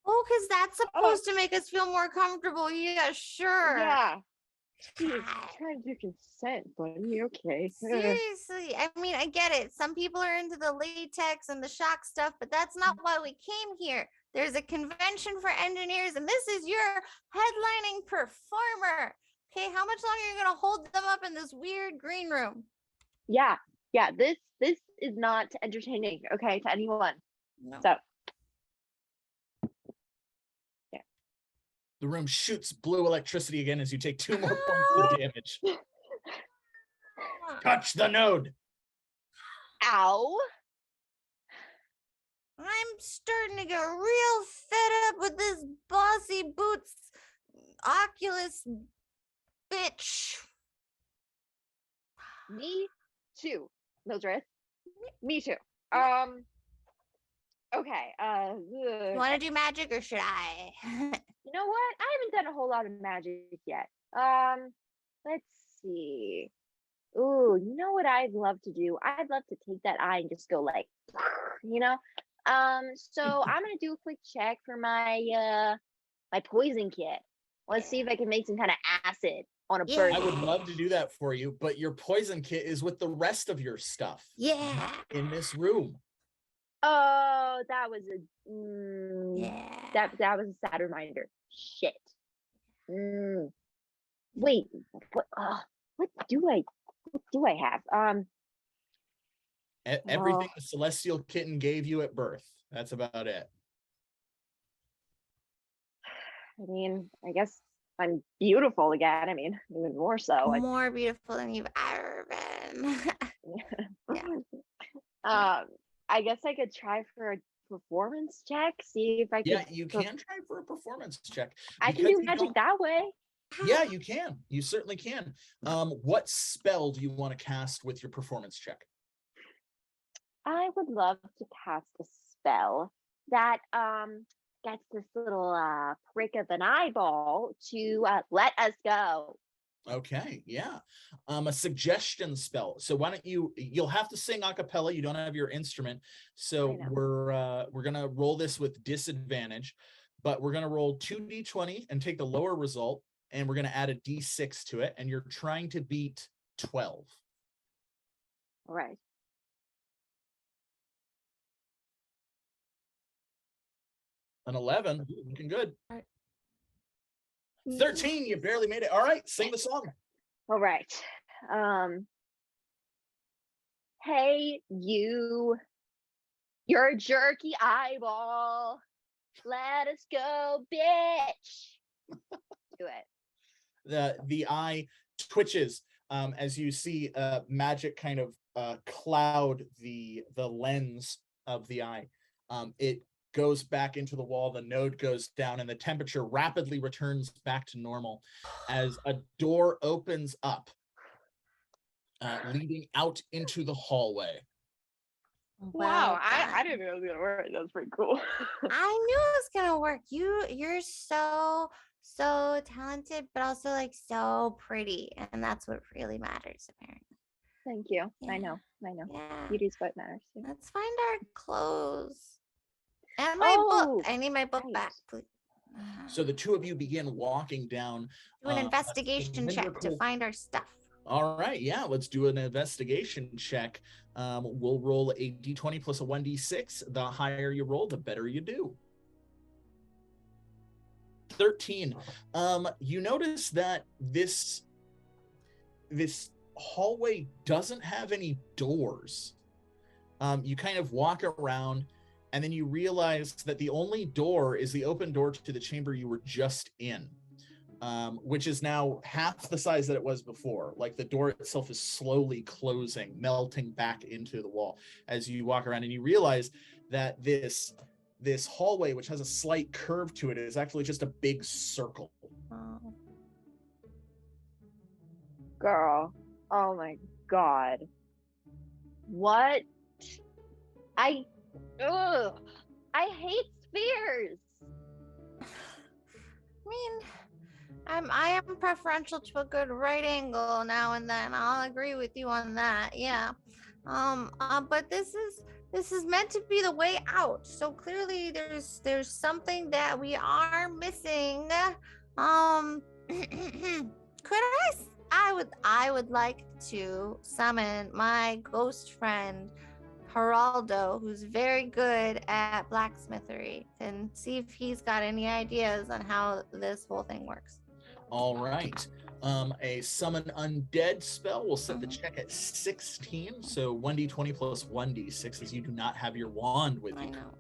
Oh, because that's supposed to make us feel more comfortable. Yeah, sure. Yeah. Jeez, trying to do consent, buddy. Okay. Seriously, I mean, I get it. Some people are into the latex and the shock stuff, but that's not why we came here. There's a convention for engineers, and this is your headlining performer. Okay, how much longer are you gonna hold them up in this weird green room? Yeah. This is not entertaining. Okay, to anyone. No. So. The room shoots blue electricity again as you take 2 more points of damage. Touch the node. Ow. I'm starting to get real fed up with this bossy boots Oculus bitch. Me too, Mildreth. Me too. Okay. You want to do magic or should I? You know what? I haven't done a whole lot of magic yet. Let's see. Ooh, you know what I'd love to do? I'd love to take that eye and just go like, you know. So I'm gonna do a quick check for my my poison kit. Let's see if I can make some kind of acid on a bird. I would love to do that for you, but your poison kit is with the rest of your stuff. Yeah. In this room. Oh, that was a that was a sad reminder. Shit. Wait, what do I have? Everything the celestial kitten gave you at birth. That's about it. I mean, I guess I'm beautiful again. I mean, even more so. More beautiful than you've ever been. Yeah. I guess I could try for a performance check, see if I can. Yeah, you can try for a performance check. I can do magic that way. Yeah, you can. You certainly can. What spell do you want to cast with your performance check? I would love to cast a spell that gets this little prick of an eyeball to let us go. Okay, yeah. A suggestion spell. So why don't you'll have to sing a cappella. You don't have your instrument. So we're gonna roll this with disadvantage, but we're gonna roll 2d20 and take the lower result, and we're gonna add a d6 to it, and you're trying to beat 12. All right. An 11, looking good. 13, you barely made it. All right, sing the song. All right. Hey, you're a jerky eyeball. Let us go, bitch. Do it. The eye twitches as you see magic kind of cloud the lens of the eye. It goes back into the wall, the node goes down, and the temperature rapidly returns back to normal as a door opens up, leading out into the hallway. Wow, I didn't know it was gonna work. That was pretty cool. I knew it was gonna work. You're so talented, but also like so pretty, and that's what really matters, apparently. Thank you. Yeah. I know. Yeah. Beauty's what matters. Too. Let's find our clothes and my book. I need my book back, please. So the two of you begin walking down. Do an investigation check to find our stuff. All right, yeah, let's do an investigation check. We'll roll a d20 plus a 1d6. The higher you roll, the better you do. 13. You notice that this hallway doesn't have any doors. You kind of walk around, and then you realize that the only door is the open door to the chamber you were just in. Which is now half the size that it was before. Like the door itself is slowly closing, melting back into the wall as you walk around, and you realize that this hallway, which has a slight curve to it, is actually just a big circle. Girl, oh my god. What? I hate spheres. I mean, I am preferential to a good right angle now and then. I'll agree with you on that. Yeah. But this is meant to be the way out. So clearly there's something that we are missing. Could I would like to summon my ghost friend Geraldo, who's very good at blacksmithery, and see if he's got any ideas on how this whole thing works. All right. A summon undead spell will set the check at 16. So 1d20 plus 1d6, as you do not have your wand with you. I know.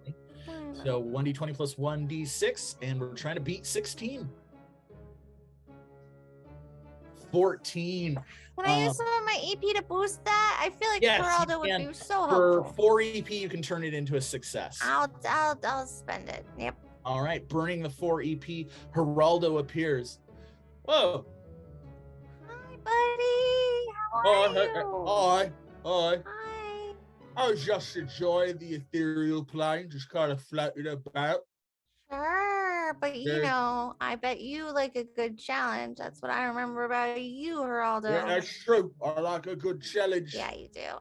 So 1d20 plus 1d6, and we're trying to beat 16. 14. Can I use some of my EP to boost that? I feel like yes, Geraldo would be so For helpful. 4 EP, you can turn it into a success. I'll spend it. Yep. All right, burning the 4 EP, Geraldo appears. Whoa. Hi, buddy. How are you? Hi. Hi. I was just enjoying the ethereal plane, just kind of floating about. Sure, but you know, I bet you like a good challenge. That's what I remember about you, Geraldo. Yeah, that's true. I like a good challenge. Yeah, you do.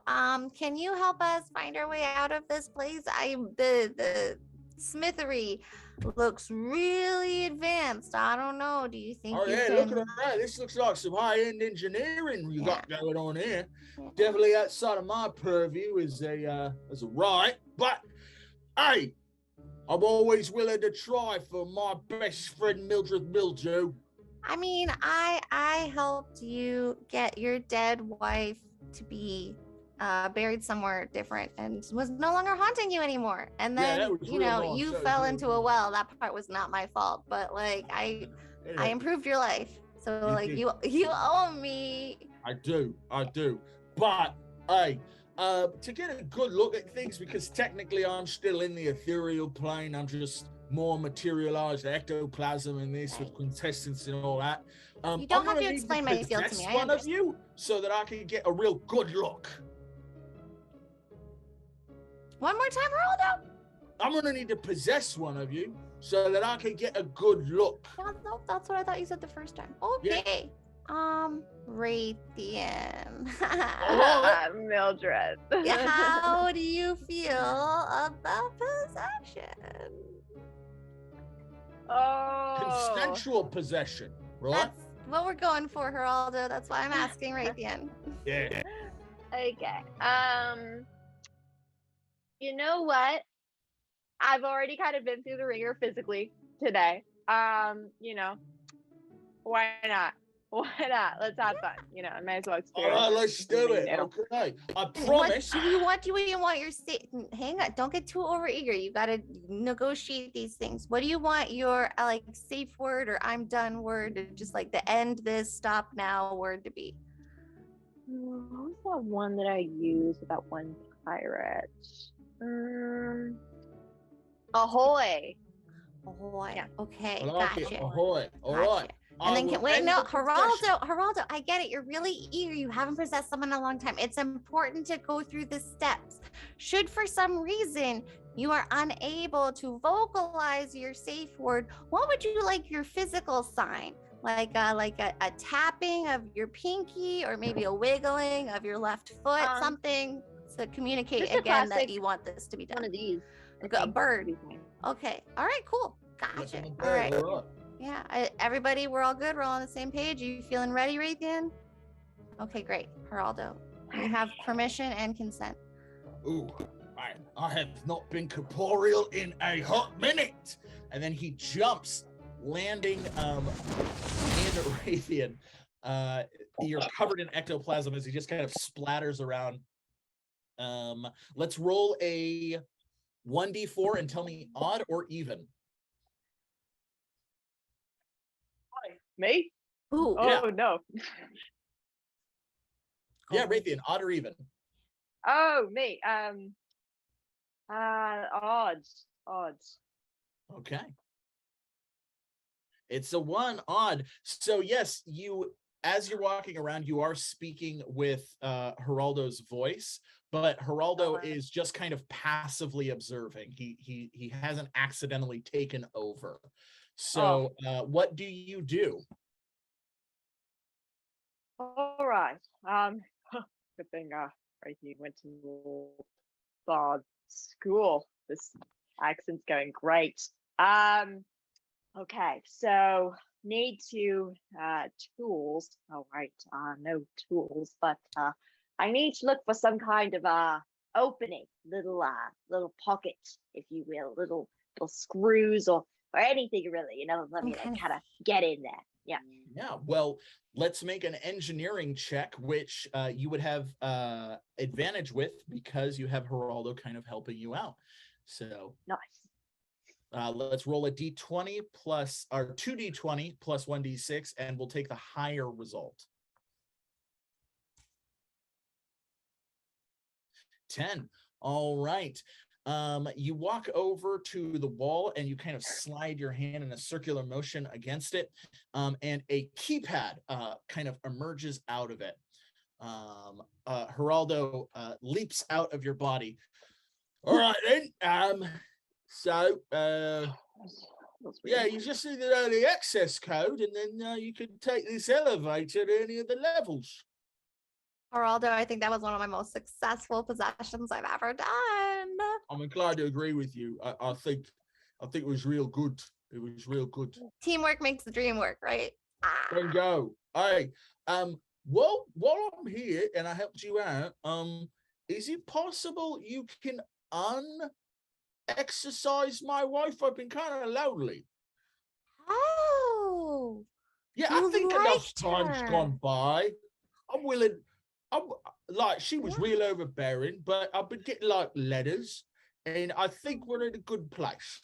Can you help us find our way out of this place? The smithery looks really advanced. I don't know. Do you think? Oh you yeah, can... look at that. This looks like some high-end engineering you got going on here. Yeah. Definitely outside of my purview as a right, but hey, I'm always willing to try for my best friend Mildreth Mildew. I mean, I helped you get your dead wife to be buried somewhere different and was no longer haunting you anymore. And then, you know, you fell into a well. That part was not my fault, but like I improved your life. So like you owe me. I do. But hey, to get a good look at things, because technically I'm still in the ethereal plane. I'm just more materialized ectoplasm in this with quintessence and all that. You don't have to explain my field to me. I one of you so that I can get a real good look. One more time, Geraldo. I'm gonna need to possess one of you so that I can get a good look. No, that's what I thought you said the first time. Okay. Rathian. Mildreth. How do you feel about possession? Oh. Consensual possession, right? That's what we're going for, Geraldo. That's why I'm asking Rathian. Yeah. Okay. You know what? I've already kind of been through the ringer physically today. You know, why not? Why not? Let's have fun. You know, I might as well experience. All right, let's do it. Okay. I promise. What do you want your hang on, don't get too overeager. You gotta negotiate these things. What do you want your like safe word or I'm done word or just like the end this, stop now word to be? Who's that one that I used with that one pirate? Ahoy. Ahoy. Yeah. Okay, I like it. gotcha. Ahoy. All Gotcha. right. And I then will wait, end no, the concession. Geraldo, I get it. You're really eager. You haven't possessed someone in a long time. It's important to go through the steps. Should for some reason you are unable to vocalize your safe word, what would you like your physical sign? Like a tapping of your pinky, or maybe a wiggling of your left foot, something to communicate just a again that classic you want this to be done. One of these. Like a bird. Okay. All right, cool. Flip Gotcha. on the All bird, right. all right. Yeah, everybody, we're all good. We're all on the same page. Are you feeling ready, Rathian? Okay, great. Geraldo, you have permission and consent. Ooh, I have not been corporeal in a hot minute. And then he jumps, landing in Rathian. You're covered in ectoplasm as he just kind of splatters around. Let's roll a 1d4 and tell me odd or even. Me? Ooh. Yeah. Oh no. Yeah, Rathian, odd or even. Oh, me. Odds. Okay. It's a 1 odd. So yes, as you're walking around, you are speaking with Geraldo's voice, but Geraldo is just kind of passively observing. He hasn't accidentally taken over. So what do you do? All right. Good thing Rathian went to Bard school. This accent's going great. Okay, so need to tools. All right, no tools, but I need to look for some kind of opening, little pocket, if you will, little screws or anything really, let me kind of get in there. Yeah, well, let's make an engineering check, which you would have advantage with because you have Geraldo kind of helping you out. So nice. Let's roll a d20 plus, or 2d20 plus 1d6, and we'll take the higher result. 10. All right. You walk over to the wall and you kind of slide your hand in a circular motion against it, and a keypad kind of emerges out of it. Geraldo leaps out of your body. All right then. Yeah, you just need to know the access code, and then you can take this elevator to any of the levels. Geraldo, I think that was one of my most successful possessions I've ever done. I'm inclined to agree with you. I think it was real good. It was real good. Teamwork makes the dream work, right? Bingo. Hey, while I'm here and I helped you out, is it possible you can exercise my wife? I've been kind of lonely. Oh. Yeah, I think enough time's gone by. I'm willing. She was real overbearing, but I've been getting like letters, and I think we're in a good place.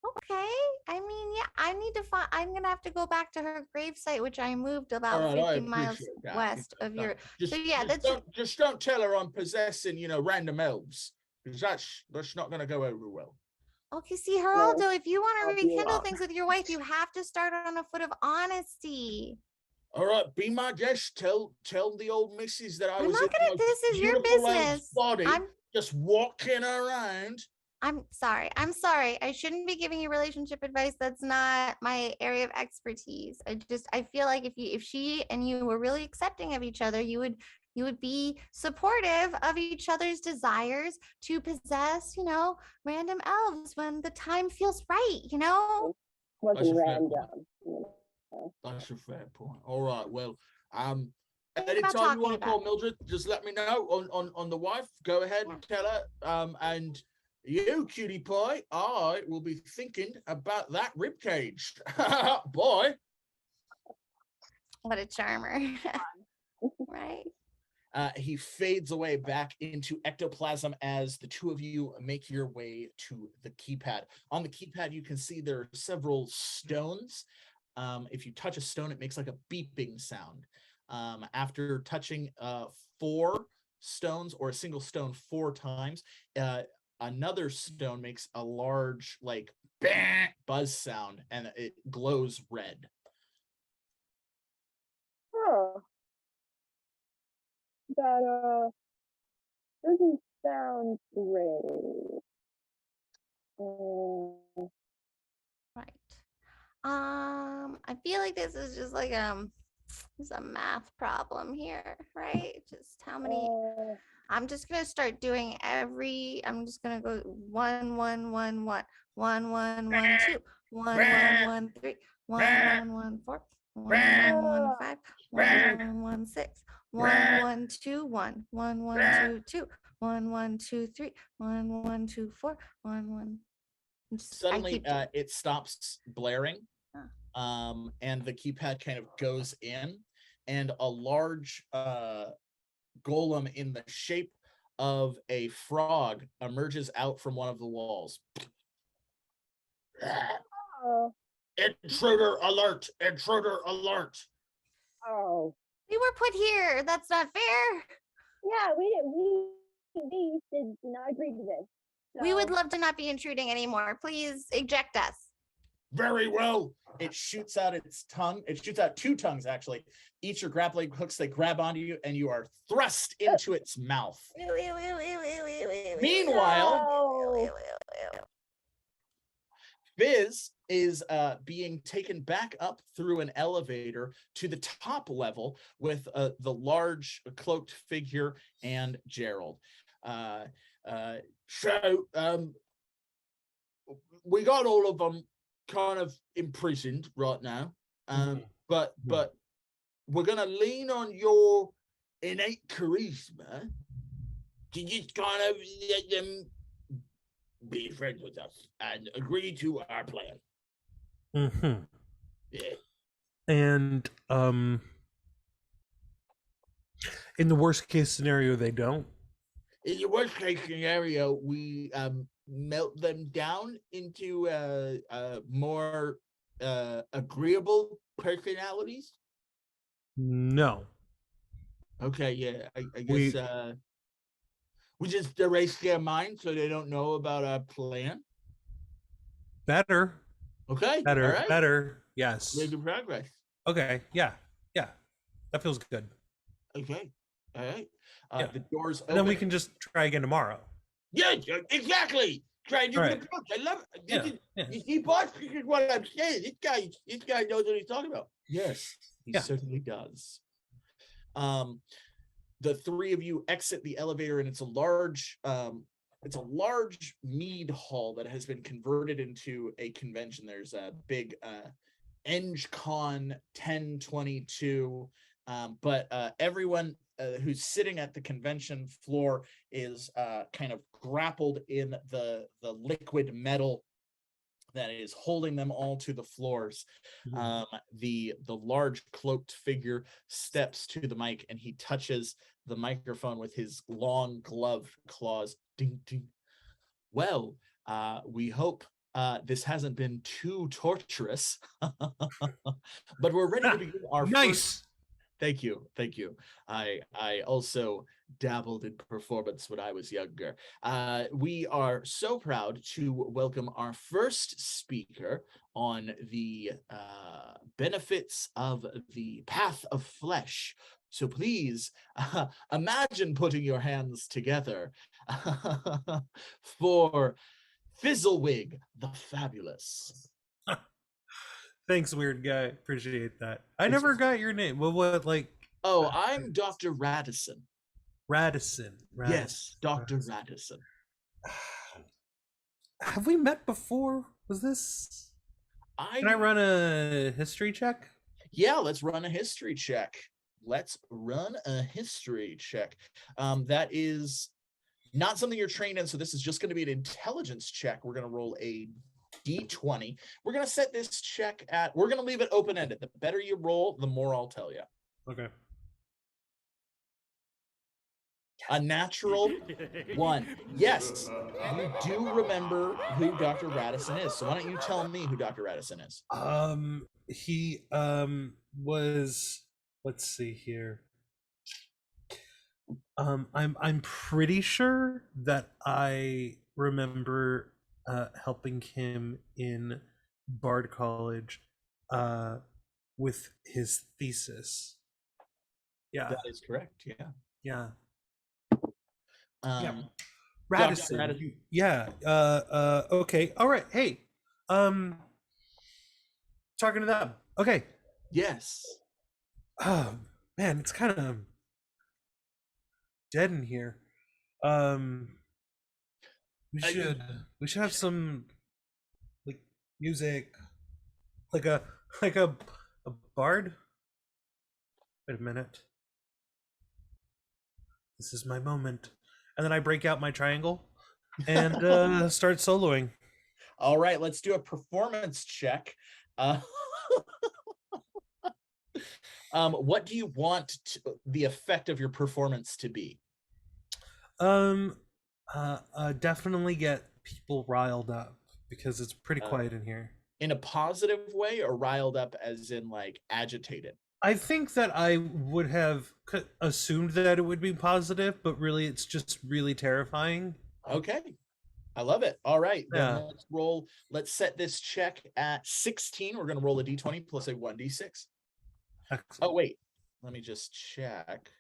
Okay. I mean, yeah, I'm gonna have to go back to her gravesite, which I moved about 50 miles west of your. Just don't tell her I'm possessing, random elves, because that's not gonna go over well. Okay, see, Geraldo, if you want to rekindle things with your wife, you have to start on a foot of honesty. All right, be my guest. Tell the old missus that I'm not gonna. This is your business. Body, just walking around. I'm sorry. I shouldn't be giving you relationship advice. That's not my area of expertise. I feel like if she and you were really accepting of each other, you would be supportive of each other's desires to possess, random elves when the time feels right, Wasn't random. That's a fair point. All right. Well, anytime you want to call Mildred, just let me know on the wife. Go ahead and tell her. And you, cutie pie, I will be thinking about that rib cage. Boy. What a charmer. Right. He fades away back into ectoplasm as the two of you make your way to the keypad. On the keypad, you can see there are several stones. If you touch a stone, it makes like a beeping sound. After touching 4 stones or a single stone 4 times, another stone makes a large like buzz sound and it glows red. Oh, that doesn't sound great. Right. I feel like this is just like there's a math problem here, right? Just how many I'm just gonna start doing I'm just gonna go 1 1 1 1 1 1 1 2 1 1 1 3 1 1 1 4 1 1 1 5 1 1 1 6 1 1 2 1 1 1 2 2 1 1 2 3 1 1 2 4 1 1. Suddenly it stops blaring, and the keypad kind of goes in, and a large golem in the shape of a frog emerges out from one of the walls. Intruder alert! Intruder alert! Oh. We were put here. That's not fair. Yeah, we did not agree to this. So. We would love to not be intruding anymore. Please eject us. Very well. It shoots out its tongue. It shoots out 2 tongues, actually. Each are grappling hooks. They grab onto you, and you are thrust into its mouth. Meanwhile, Fizz is being taken back up through an elevator to the top level with the large cloaked figure and Gerald. So we got all of them kind of imprisoned right now, but we're gonna lean on your innate charisma to just kind of let them be friends with us and agree to our plan. Yeah. And in the worst case scenario, they don't. In the worst case scenario, we melt them down into more agreeable personalities. No. Okay, yeah, I guess we just erase their minds so they don't know about our plan. Better. Okay. Better. All right. Better. Yes. Making progress. Okay. Yeah. That feels good. Okay. All right. The doors open. And then we can just try again tomorrow. Yeah, exactly. Try a different approach. I love it. You see, boss, this is what I'm saying. This guy knows what he's talking about. Yes, he certainly does. The 3 of you exit the elevator, and it's a large mead hall that has been converted into a convention. There's a big EngCon 1022, but everyone who's sitting at the convention floor is kind of grappled in the liquid metal that is holding them all to the floors. The large cloaked figure steps to the mic, and he touches the microphone with his long gloved claws. Ding, ding. Well, we hope this hasn't been too torturous, but we're ready to begin our first. Thank you. I also dabbled in performance when I was younger. We are so proud to welcome our first speaker on the benefits of the path of flesh. So please imagine putting your hands together for Fizzlewigg the Fabulous. Thanks, weird guy. Appreciate that. I never got your name. Well, what, like? Oh, I'm Dr. Rathian. Rathian. Yes, Dr. Rathian. Have we met before? Was this? Can I run a history check? Yeah, let's run a history check. That is not something you're trained in, so this is just going to be an intelligence check. We're going to roll a D20. We're going to set this check at, we're going to leave it open-ended. The better you roll, the more I'll tell you. Okay. A natural 1. Yes, you do remember who Dr. Rathian is. So why don't you tell me who Dr. Rathian is? He was let's see here. I'm pretty sure that I remember helping him in Bard College with his thesis. Yeah. That is correct. Yeah. Yeah. Yeah. Radisson. Radisson. Yeah. Okay. All right. Hey. Talking to them. Okay. Yes. Oh man, it's kind of dead in here. We should have some like music, like a bard. Wait a minute. This is my moment. And then I break out my triangle and start soloing. All right, let's do a performance check. What do you want the effect of your performance to be? Definitely get people riled up because it's pretty quiet in here. In a positive way, or riled up as in like agitated? I think that I would have assumed that it would be positive, but really it's just really terrifying. Okay. I love it. All right. Yeah. Then let's roll. Let's set this check at 16. We're going to roll a d20 plus a 1d6. Excellent. Oh, wait. Let me just check.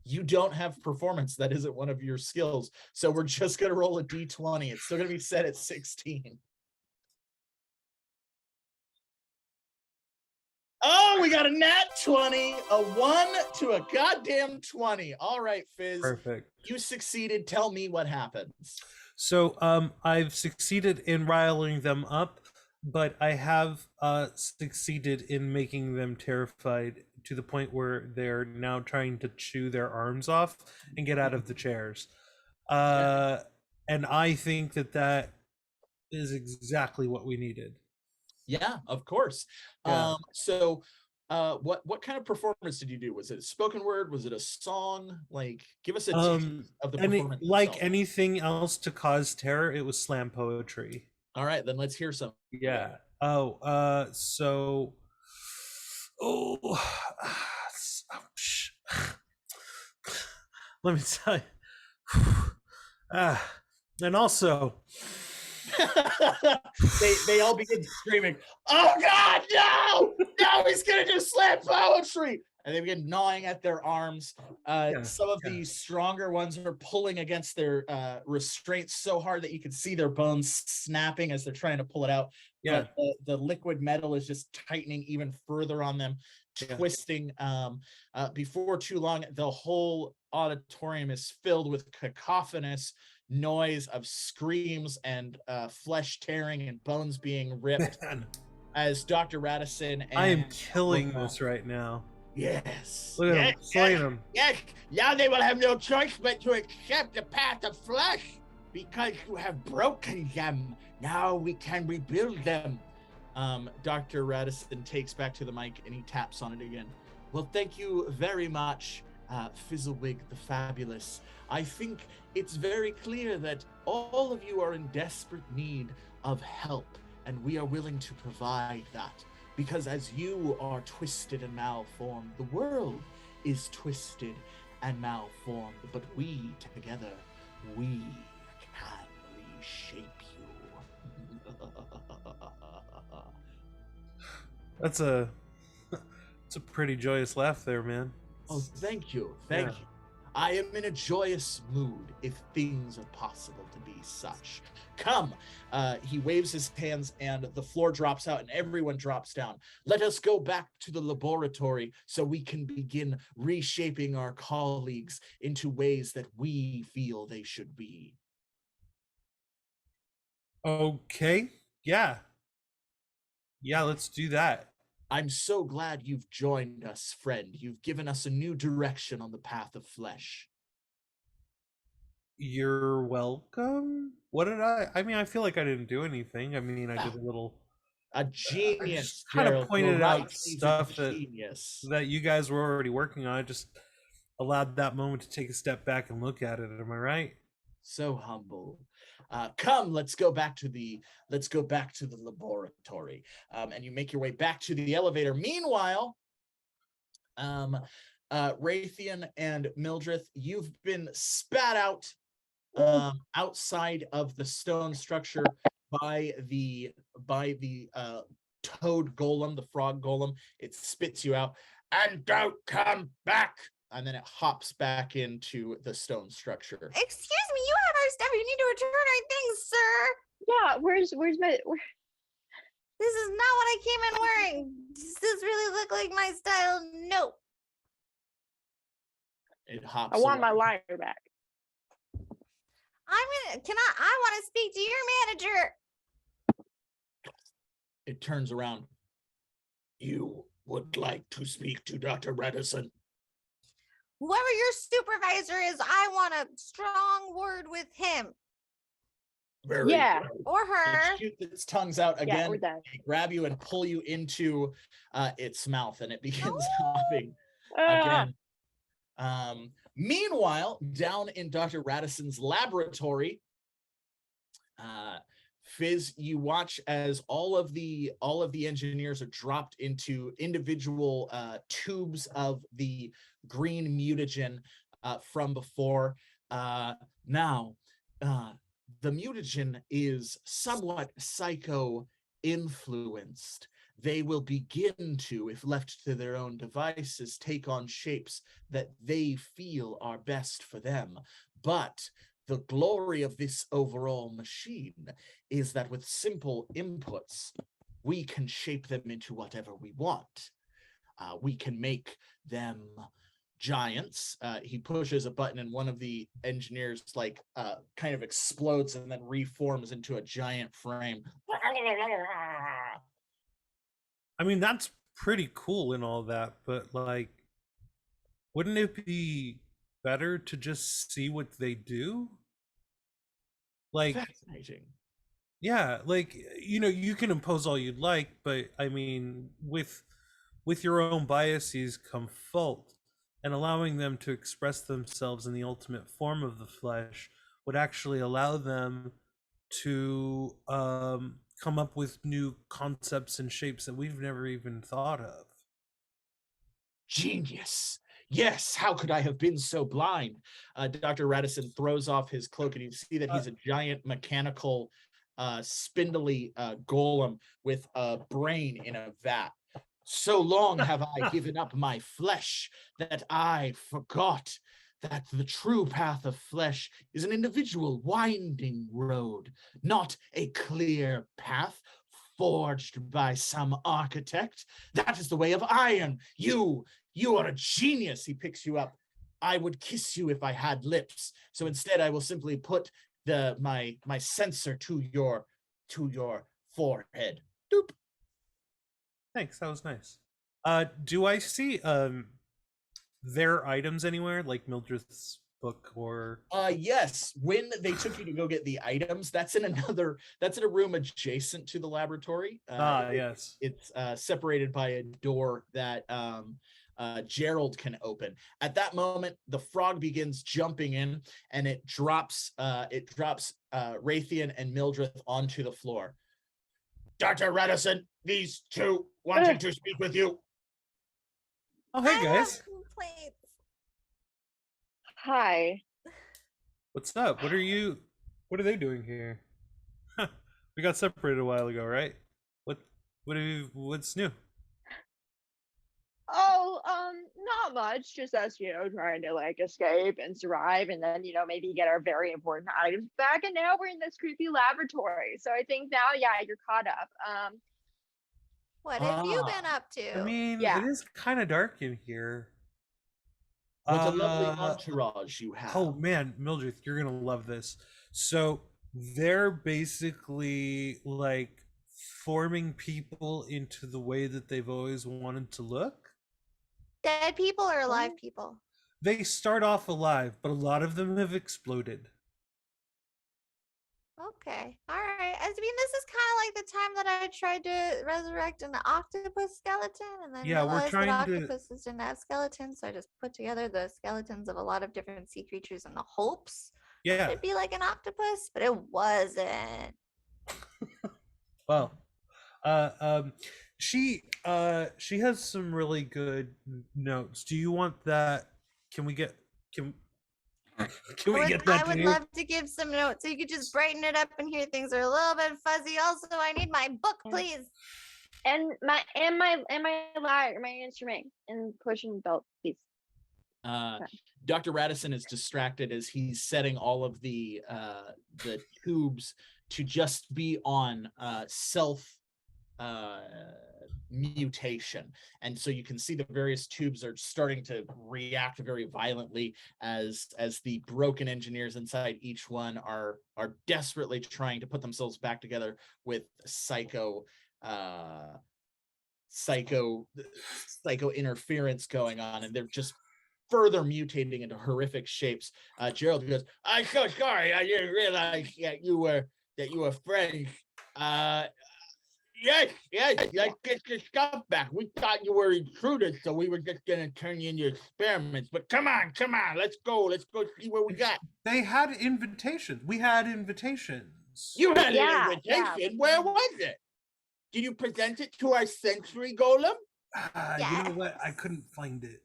You don't have performance. That isn't one of your skills. So we're just going to roll a d20. It's still going to be set at 16. Oh, we got a nat 20, a 1 to a goddamn 20. All right, Fizz. Perfect. You succeeded. Tell me what happens. So I've succeeded in riling them up, but I have succeeded in making them terrified to the point where they're now trying to chew their arms off and get out of the chairs. And I think that is exactly what we needed. Yeah, of course. Yeah. What kind of performance did you do? Was it a spoken word? Was it a song? Like, give us a taste of the performance. Like anything else to cause terror, it was slam poetry. All right, then let's hear some. Yeah. Ouch. Let me tell you. And also, they all begin screaming, "Oh God, no! No, he's gonna do slam poetry!" And they begin gnawing at their arms. Some of the stronger ones are pulling against their restraints so hard that you can see their bones snapping as they're trying to pull it out. Yeah. But the liquid metal is just tightening even further on them, twisting. Before too long, the whole auditorium is filled with cacophonous noise of screams and flesh tearing and bones being ripped. Man. As Dr. Radisson and I am killing this right now. Yes. Look at him, slaying him. Yes, now they will have no choice but to accept the path of flesh. Because you have broken them, now we can rebuild them. Dr. Radisson takes back to the mic and he taps on it again. Well, thank you very much, Fizzlewigg the Fabulous. I think it's very clear that all of you are in desperate need of help, and we are willing to provide that. Because as you are twisted and malformed, the world is twisted and malformed, but we together, we can reshape you. That's a pretty joyous laugh there, man. Oh, thank you. Thank you. I am in a joyous mood if things are possible to be such. Come. He waves his hands and the floor drops out and everyone drops down. Let us go back to the laboratory so we can begin reshaping our colleagues into ways that we feel they should be. Okay. Yeah, let's do that. I'm so glad you've joined us, friend. You've given us a new direction on the path of flesh. You're welcome. What did I mean, I feel like I didn't do anything. I mean, I did a little... A genius, kind of Gerald. pointed Right, out he's a stuff genius. that you guys were already working on. I just allowed that moment to take a step back and look at it. Am I right? So humble. Come, let's go back to the laboratory. And you make your way back to the elevator. Meanwhile, Rathian and Mildreth, you've been spat out outside of the stone structure by the toad golem, the frog golem. It spits you out, and don't come back. And then it hops back into the stone structure. Excuse me, you have our stuff. You need to return our things, sir. Yeah, where's my? This is not what I came in wearing. Does this really look like my style? No. It hops. I want away. my lighter back. I want to speak to your manager. It turns around. You would like to speak to Dr. Redison? Whoever your supervisor is, I want a strong word with him. Very Yeah. good. Or her. It shoots its tongues out Yeah, again. we're done. They grab you and pull you into its mouth, and it begins hopping Ah. again. Meanwhile, down in Dr. Radisson's laboratory, Fizz, you watch as all of the engineers are dropped into individual tubes of the green mutagen from before. Now, the mutagen is somewhat psycho-influenced. They will begin to, if left to their own devices, take on shapes that they feel are best for them. But the glory of this overall machine is that with simple inputs, we can shape them into whatever we want. We can make them giants. He pushes a button and one of the engineers kind of explodes and then reforms into a giant frame. I mean, that's pretty cool and all that, but wouldn't it be better to just see what they do? Fascinating. Yeah, you can impose all you'd like, but I mean, with your own biases come fault, and allowing them to express themselves in the ultimate form of the flesh would actually allow them to come up with new concepts and shapes that we've never even thought of. Genius. Yes, how could I have been so blind? Dr. Radisson throws off his cloak and you see that he's a giant mechanical, spindly golem with a brain in a vat. So long have I given up my flesh that I forgot that the true path of flesh is an individual winding road, not a clear path forged by some architect. That is the way of iron. You are a genius. He picks you up. I would kiss you if I had lips. So instead I will simply put my sensor to your forehead. Doop. Thanks, that was nice. Do I see their items anywhere, like Mildred's book or? Yes. When they took you to go get the items, that's in a room adjacent to the laboratory. Yes. It's separated by a door that Gerald can open. At that moment, the frog begins jumping in, and it drops Rathian and Mildreth onto the floor. Dr. Radisson, these two wanting to speak with you. Oh, hey guys. Complaints. Hi. What's up? What are they doing here? We got separated a while ago, right? What's new? Oh, not much. Just us, trying to escape and survive, and then maybe get our very important items back. And now we're in this creepy laboratory. So I think now, yeah, you're caught up. What have you been up to? I mean, Yeah. It is kind of dark in here. What a lovely entourage you have. Oh man, Mildred, you're gonna love this. So they're basically forming people into the way that they've always wanted to look. Dead people or alive people? They start off alive, but a lot of them have exploded. Okay. All right. I mean, this is kind of like the time that I tried to resurrect an octopus skeleton, and then realized that octopuses didn't have skeletons, so I just put together the skeletons of a lot of different sea creatures in the hopes it'd be like an octopus, but it wasn't. Well, She has some really good notes. Do you want that? Can we get that? I would love to give some notes so you could just brighten it up in here. Things are a little bit fuzzy. Also, I need my book, please. And my lyre, my instrument and pushing belt, please. Dr. Rathian is distracted as he's setting all of the tubes to just be on self mutation, and so you can see the various tubes are starting to react very violently as the broken engineers inside each one are desperately trying to put themselves back together with psycho interference going on, and they're just further mutating into horrific shapes. Gerald goes, "I'm so sorry. I didn't realize that you were friends. Yes, let's get your stuff back. We thought you were intruders, so we were just gonna turn you into experiments. But come on, let's go see what we got." They had invitations. We had invitations. You had an invitation. Yeah. Where was it? Did you present it to our sensory golem? You know what? I couldn't find it.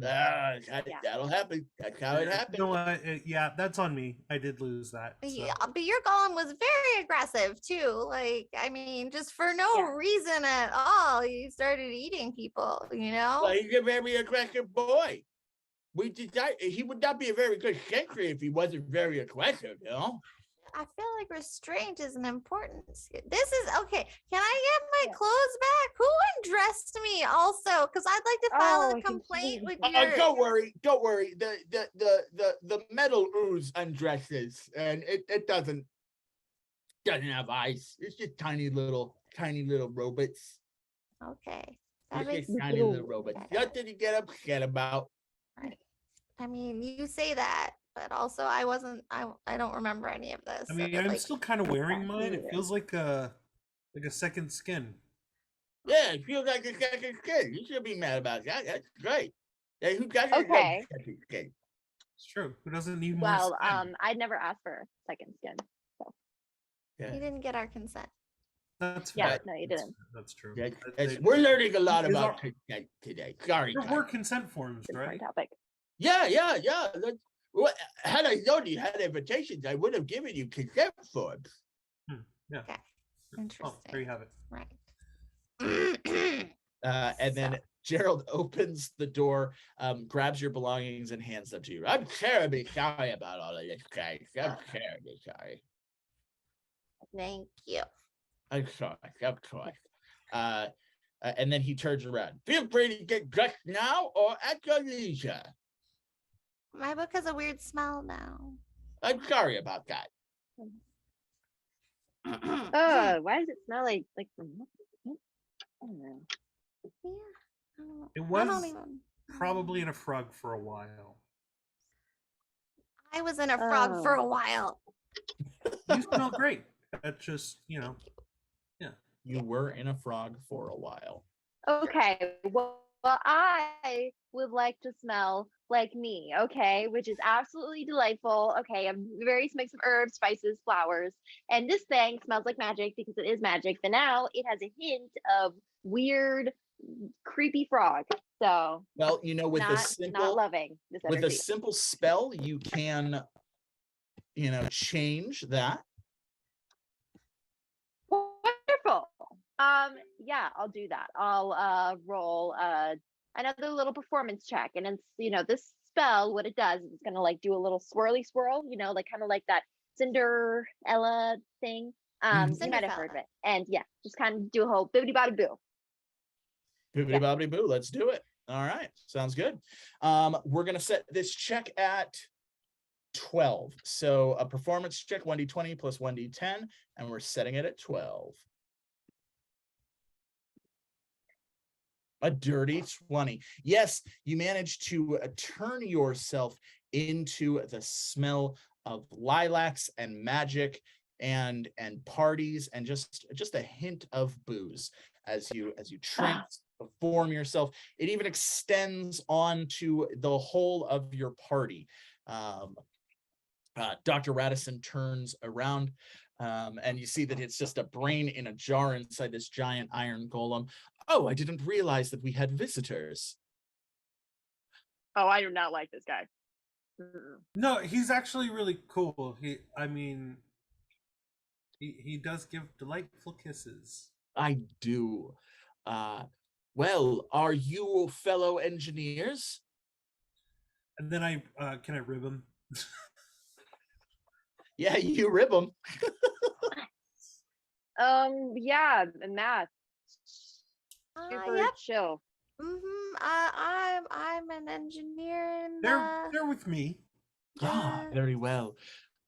That'll happen. That's how it happened. You know what? Yeah, that's on me. I did lose that. So. Yeah, but your golem was very aggressive too. Like, I mean, just for no reason at all, he started eating people. You know. Well, he's a very aggressive boy. We decided he would not be a very good sentry if he wasn't very aggressive. You know. I feel like restraint is an important skill. This is okay. Can I get my clothes back? Who undressed me also? Because I'd like to file a complaint with your. Don't worry. The metal ooze undresses, and it doesn't have eyes. It's just tiny little robots. Okay. It's just tiny little robots. Nothing to get upset about. Right. I mean, you say that. But also, I don't remember any of this. I mean, I'm still kind of wearing mine. It feels like a second skin. Yeah, it feels like a second skin. You should be mad about that. That's great. Yeah, who doesn't love second skin? It's true. Who doesn't need more skin? I'd never asked for second skin. So. Yeah. You didn't get our consent. That's no, you didn't. That's true. Yeah, we're learning a lot about consent today. Sorry. There were consent forms, right? Topic. Yeah. Well, had I known you had invitations, I would have given you consent forms. Yeah. Okay. Interesting. Oh, there you have it. Right. And then Gerald opens the door, grabs your belongings, and hands them to you. I'm terribly sorry about all of this, guys. I'm terribly sorry. Thank you. I'm sorry. Of course. And then he turns around. Feel free to get dressed now or at your leisure. My book has a weird smell now. I'm sorry about that. Why does it smell like I don't know. Yeah. It was probably in a frog for a while. I was in a frog for a while. You smell great. That's just, yeah. You were in a frog for a while. Okay. Well, I would like to smell like me, okay, which is absolutely delightful. Okay, a various mix of herbs, spices, flowers, and this thing smells like magic because it is magic. But now it has a hint of weird, creepy frog. So, well, with not loving this energy. With a simple spell, you can, change that. Wonderful. Yeah, I'll do that. I'll roll another little performance check, and it's this spell, what it does is it's gonna do a little swirly swirl, kind of like that Cinderella thing. You might have heard of it. And yeah, just kind of do a whole bibbidi bobbidi boo. Bibbidi bobbidi boo, let's do it. All right, sounds good. We're gonna set this check at 12. So a performance check, 1d20 plus 1d10, and we're setting it at 12. A dirty 20. Yes, you managed to turn yourself into the smell of lilacs and magic and parties and just a hint of booze as you transform yourself. It even extends onto the whole of your party. Dr. Rathian turns around And you see that it's just a brain in a jar inside this giant iron golem. Oh, I didn't realize that we had visitors. Oh, I do not like this guy. No, he's actually really cool. He does give delightful kisses. I do. Well, are you fellow engineers? And then can I rib him? Yeah, you rib them. Yeah, math. Super Yep. chill. I'm an engineer and They're with me. Ah, very well.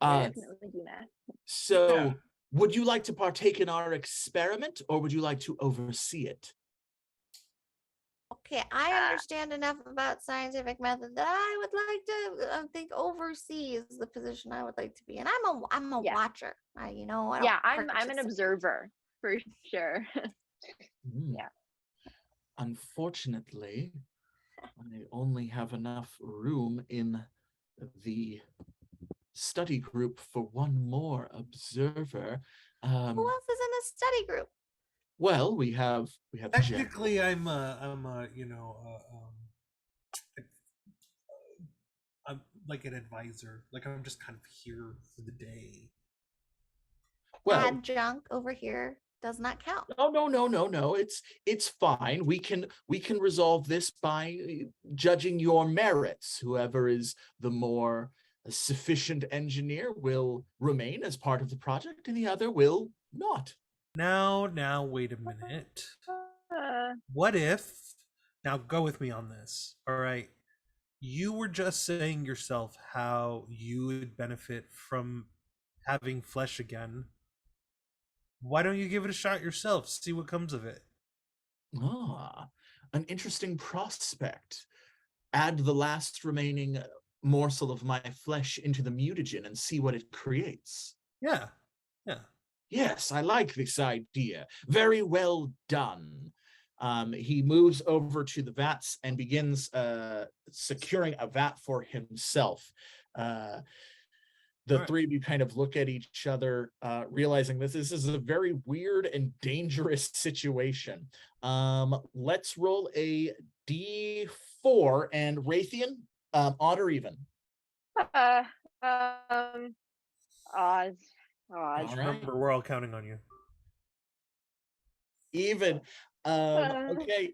I definitely do math. So, Yeah. would you like to partake in our experiment, or would you like to oversee it? okay, I understand enough about scientific method that I would like to think oversee is the position I would like to be in. I'm a Yeah. watcher. I don't Yeah, I'm an participate. observer for sure. Yeah. Unfortunately, I only have enough room in the study group for one more observer. Who else is in the study group? Well, we have Technically, I'm like an advisor. Like I'm just kind of here for the day. well, Adjunct over here does not count. no. It's fine. We can resolve this by judging your merits. Whoever is the more sufficient engineer will remain as part of the project, and the other will not. Now, wait a minute. What if? Now, go with me on this. All right. You were just saying yourself how you would benefit from having flesh again. Why don't you give it a shot yourself? See what comes of it. Ah, an interesting prospect. Add the last remaining morsel of my flesh into the mutagen and see what it creates. Yeah. Yes, I like this idea. Very well done. He moves over to the vats and begins securing a vat for himself. The three of you kind of look at each other, realizing this is a very weird and dangerous situation. Let's roll a D4, and Rathian, odd or even? Odds. All right. Remember, we're all counting on you. Even. Okay.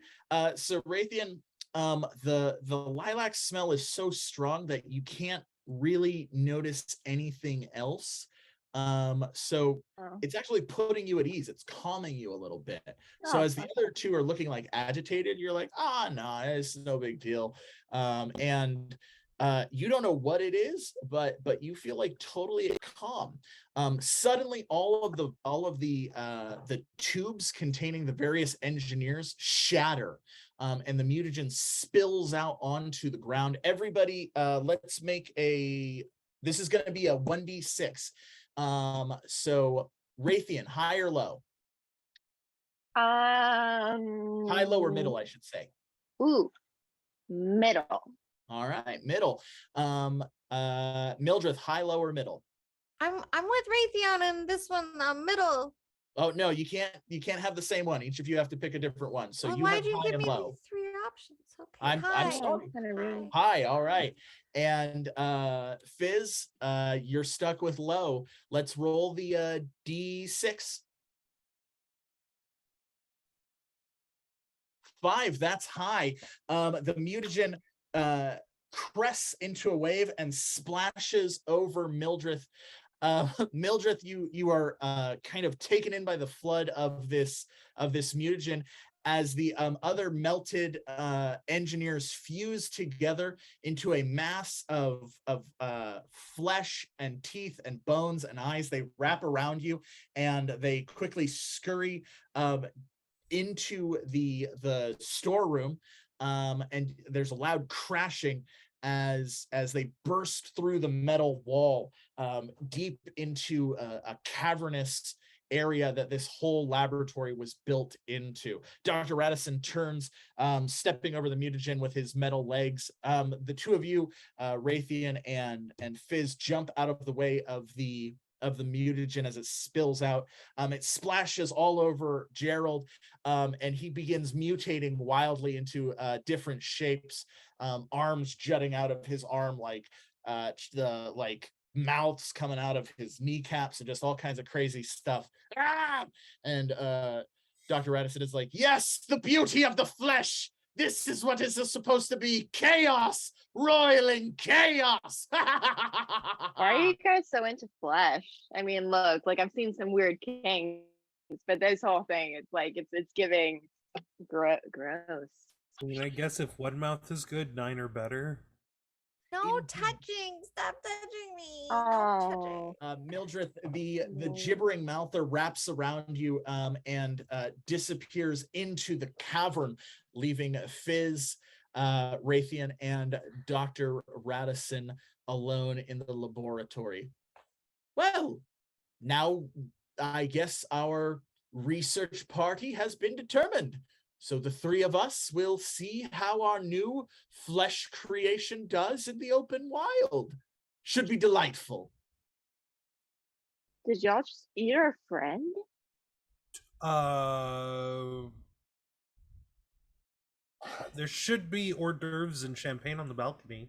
So Rathian, the lilac smell is so strong that you can't really notice anything else. So it's actually putting you at ease. It's calming you a little bit. So as the other two are looking like agitated, you're like, no, it's no big deal. And you don't know what it is, but you feel like totally calm. Suddenly, all of the tubes containing the various engineers shatter, and the mutagen spills out onto the ground. Everybody, let's make this is going to be a 1d6. So Rathian, high or low? High, low, or middle, I should say. Ooh, middle. All right, middle. Mildreth, high, low, or middle? I'm with Rathian and this one, middle. Oh no, you can't have the same one. Each of you have to pick a different one. So well, you why'd have you high give and me low. these three options? Okay, I'm sorry. High, all right. And Fizz, you're stuck with low. Let's roll the D6. 5, that's high. The mutagen crests into a wave and splashes over Mildreth. Mildreth, you are kind of taken in by the flood of this mutagen as the other melted engineers fuse together into a mass of flesh and teeth and bones and eyes. They wrap around you and they quickly scurry into the storeroom, and there's a loud crashing as they burst through the metal wall deep into a cavernous area that this whole laboratory was built into. Dr. Rathian turns, stepping over the mutagen with his metal legs. The two of you, Rathian and Fizz, jump out of the way of the of the mutagen as it spills out. It splashes all over Gerald, and he begins mutating wildly into different shapes, arms jutting out of his arm, like the mouths coming out of his kneecaps, and just all kinds of crazy stuff. And Dr. Radisson is like, yes, the beauty of the flesh. This is what is supposed to be chaos, roiling chaos. Why are you guys so into flesh? I mean, look, like I've seen some weird kings, but this whole thing, it's like it's giving gross. I mean, I guess if one mouth is good, 9 are better. No touching! Stop touching me! Oh. No touching. Mildreth, the gibbering mouther wraps around you and disappears into the cavern, leaving Fizz, Rathian, and Dr. Radisson alone in the laboratory. Well, now I guess our research party has been determined. So the three of us will see how our new flesh creation does in the open wild. Should be delightful. Did y'all just eat our friend? There should be hors d'oeuvres and champagne on the balcony.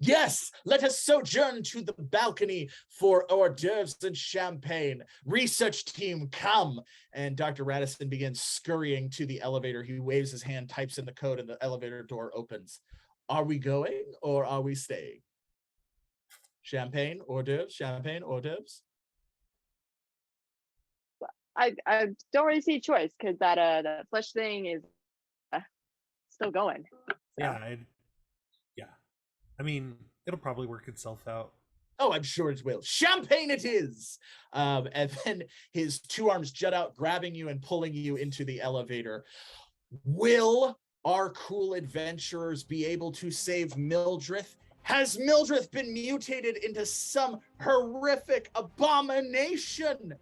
Yes, let us sojourn to the balcony for hors d'oeuvres and champagne. Research team, come. And Dr. Radisson begins scurrying to the elevator. He waves his hand, types in the code, and the elevator door opens. Are we going or are we staying? Champagne, hors d'oeuvres, champagne, hors d'oeuvres. I don't really see a choice because that flesh thing is still going. So. Yeah, I mean, it'll probably work itself out. Oh, I'm sure it will. Champagne it is! And then his two arms jut out, grabbing you and pulling you into the elevator. Will our cool adventurers be able to save Mildreth? Has Mildreth been mutated into some horrific abomination?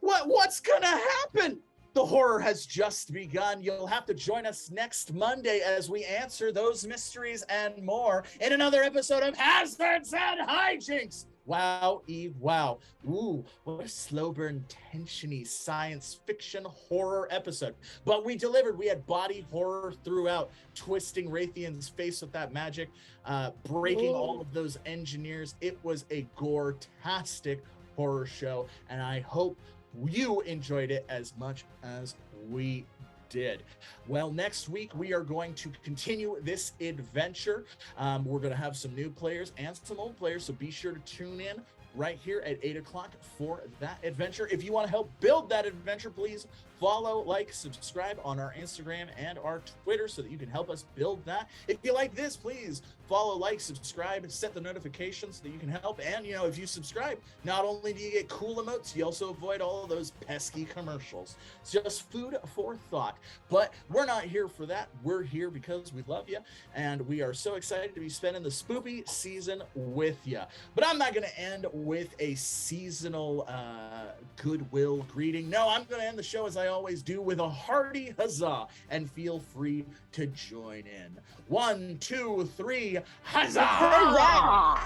What's gonna happen? The horror has just begun. You'll have to join us next Monday as we answer those mysteries and more in another episode of Hazards and Hijinks. Wow, Eve, wow. Ooh, what a slow burn, tensiony science fiction horror episode. But we delivered. We had body horror throughout, twisting Rathian's face with that magic, breaking all of those engineers. It was a gore-tastic horror show, and I hope you enjoyed it as much as we did. Well, next week we are going to continue this adventure. We're going to have some new players and some old players, so be sure to tune in right here at 8 o'clock for that adventure. If you want to help build that adventure, please follow, like, subscribe on our Instagram and our Twitter so that you can help us build that. If you like this, please follow, like, subscribe, set the notifications so that you can help. And, you know, if you subscribe, not only do you get cool emotes, you also avoid all of those pesky commercials. It's just food for thought. But we're not here for that. We're here because we love you, and we are so excited to be spending the spoopy season with you. But I'm not going to end with a seasonal goodwill greeting. No, I'm going to end the show as I always do with a hearty huzzah, and feel free to join in. 1, 2, 3, huzzah!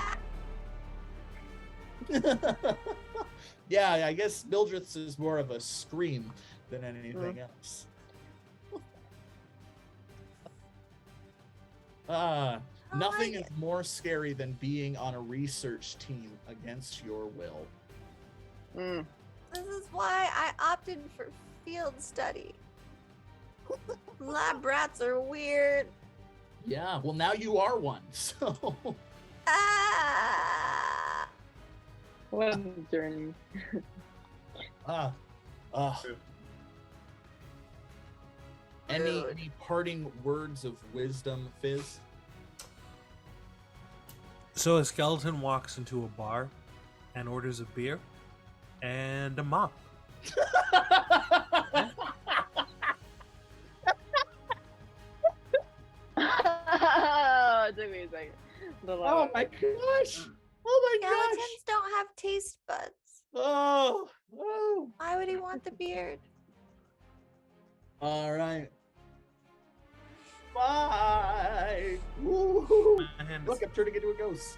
Yeah, I guess Mildreth's is more of a scream than anything else. Nothing is more scary than being on a research team against your will. This is why I opted for field study. Lab rats are weird. Yeah, well, now you are one, so... What a journey. Any parting words of wisdom, Fizz? So a skeleton walks into a bar and orders a beer and a mop. It took me a second. Oh my gosh! Oh my gosh! Skeletons don't have taste buds. Oh! Why would he want the beard? All right. Bye! Woo-hoo. Look, I'm turning into a ghost.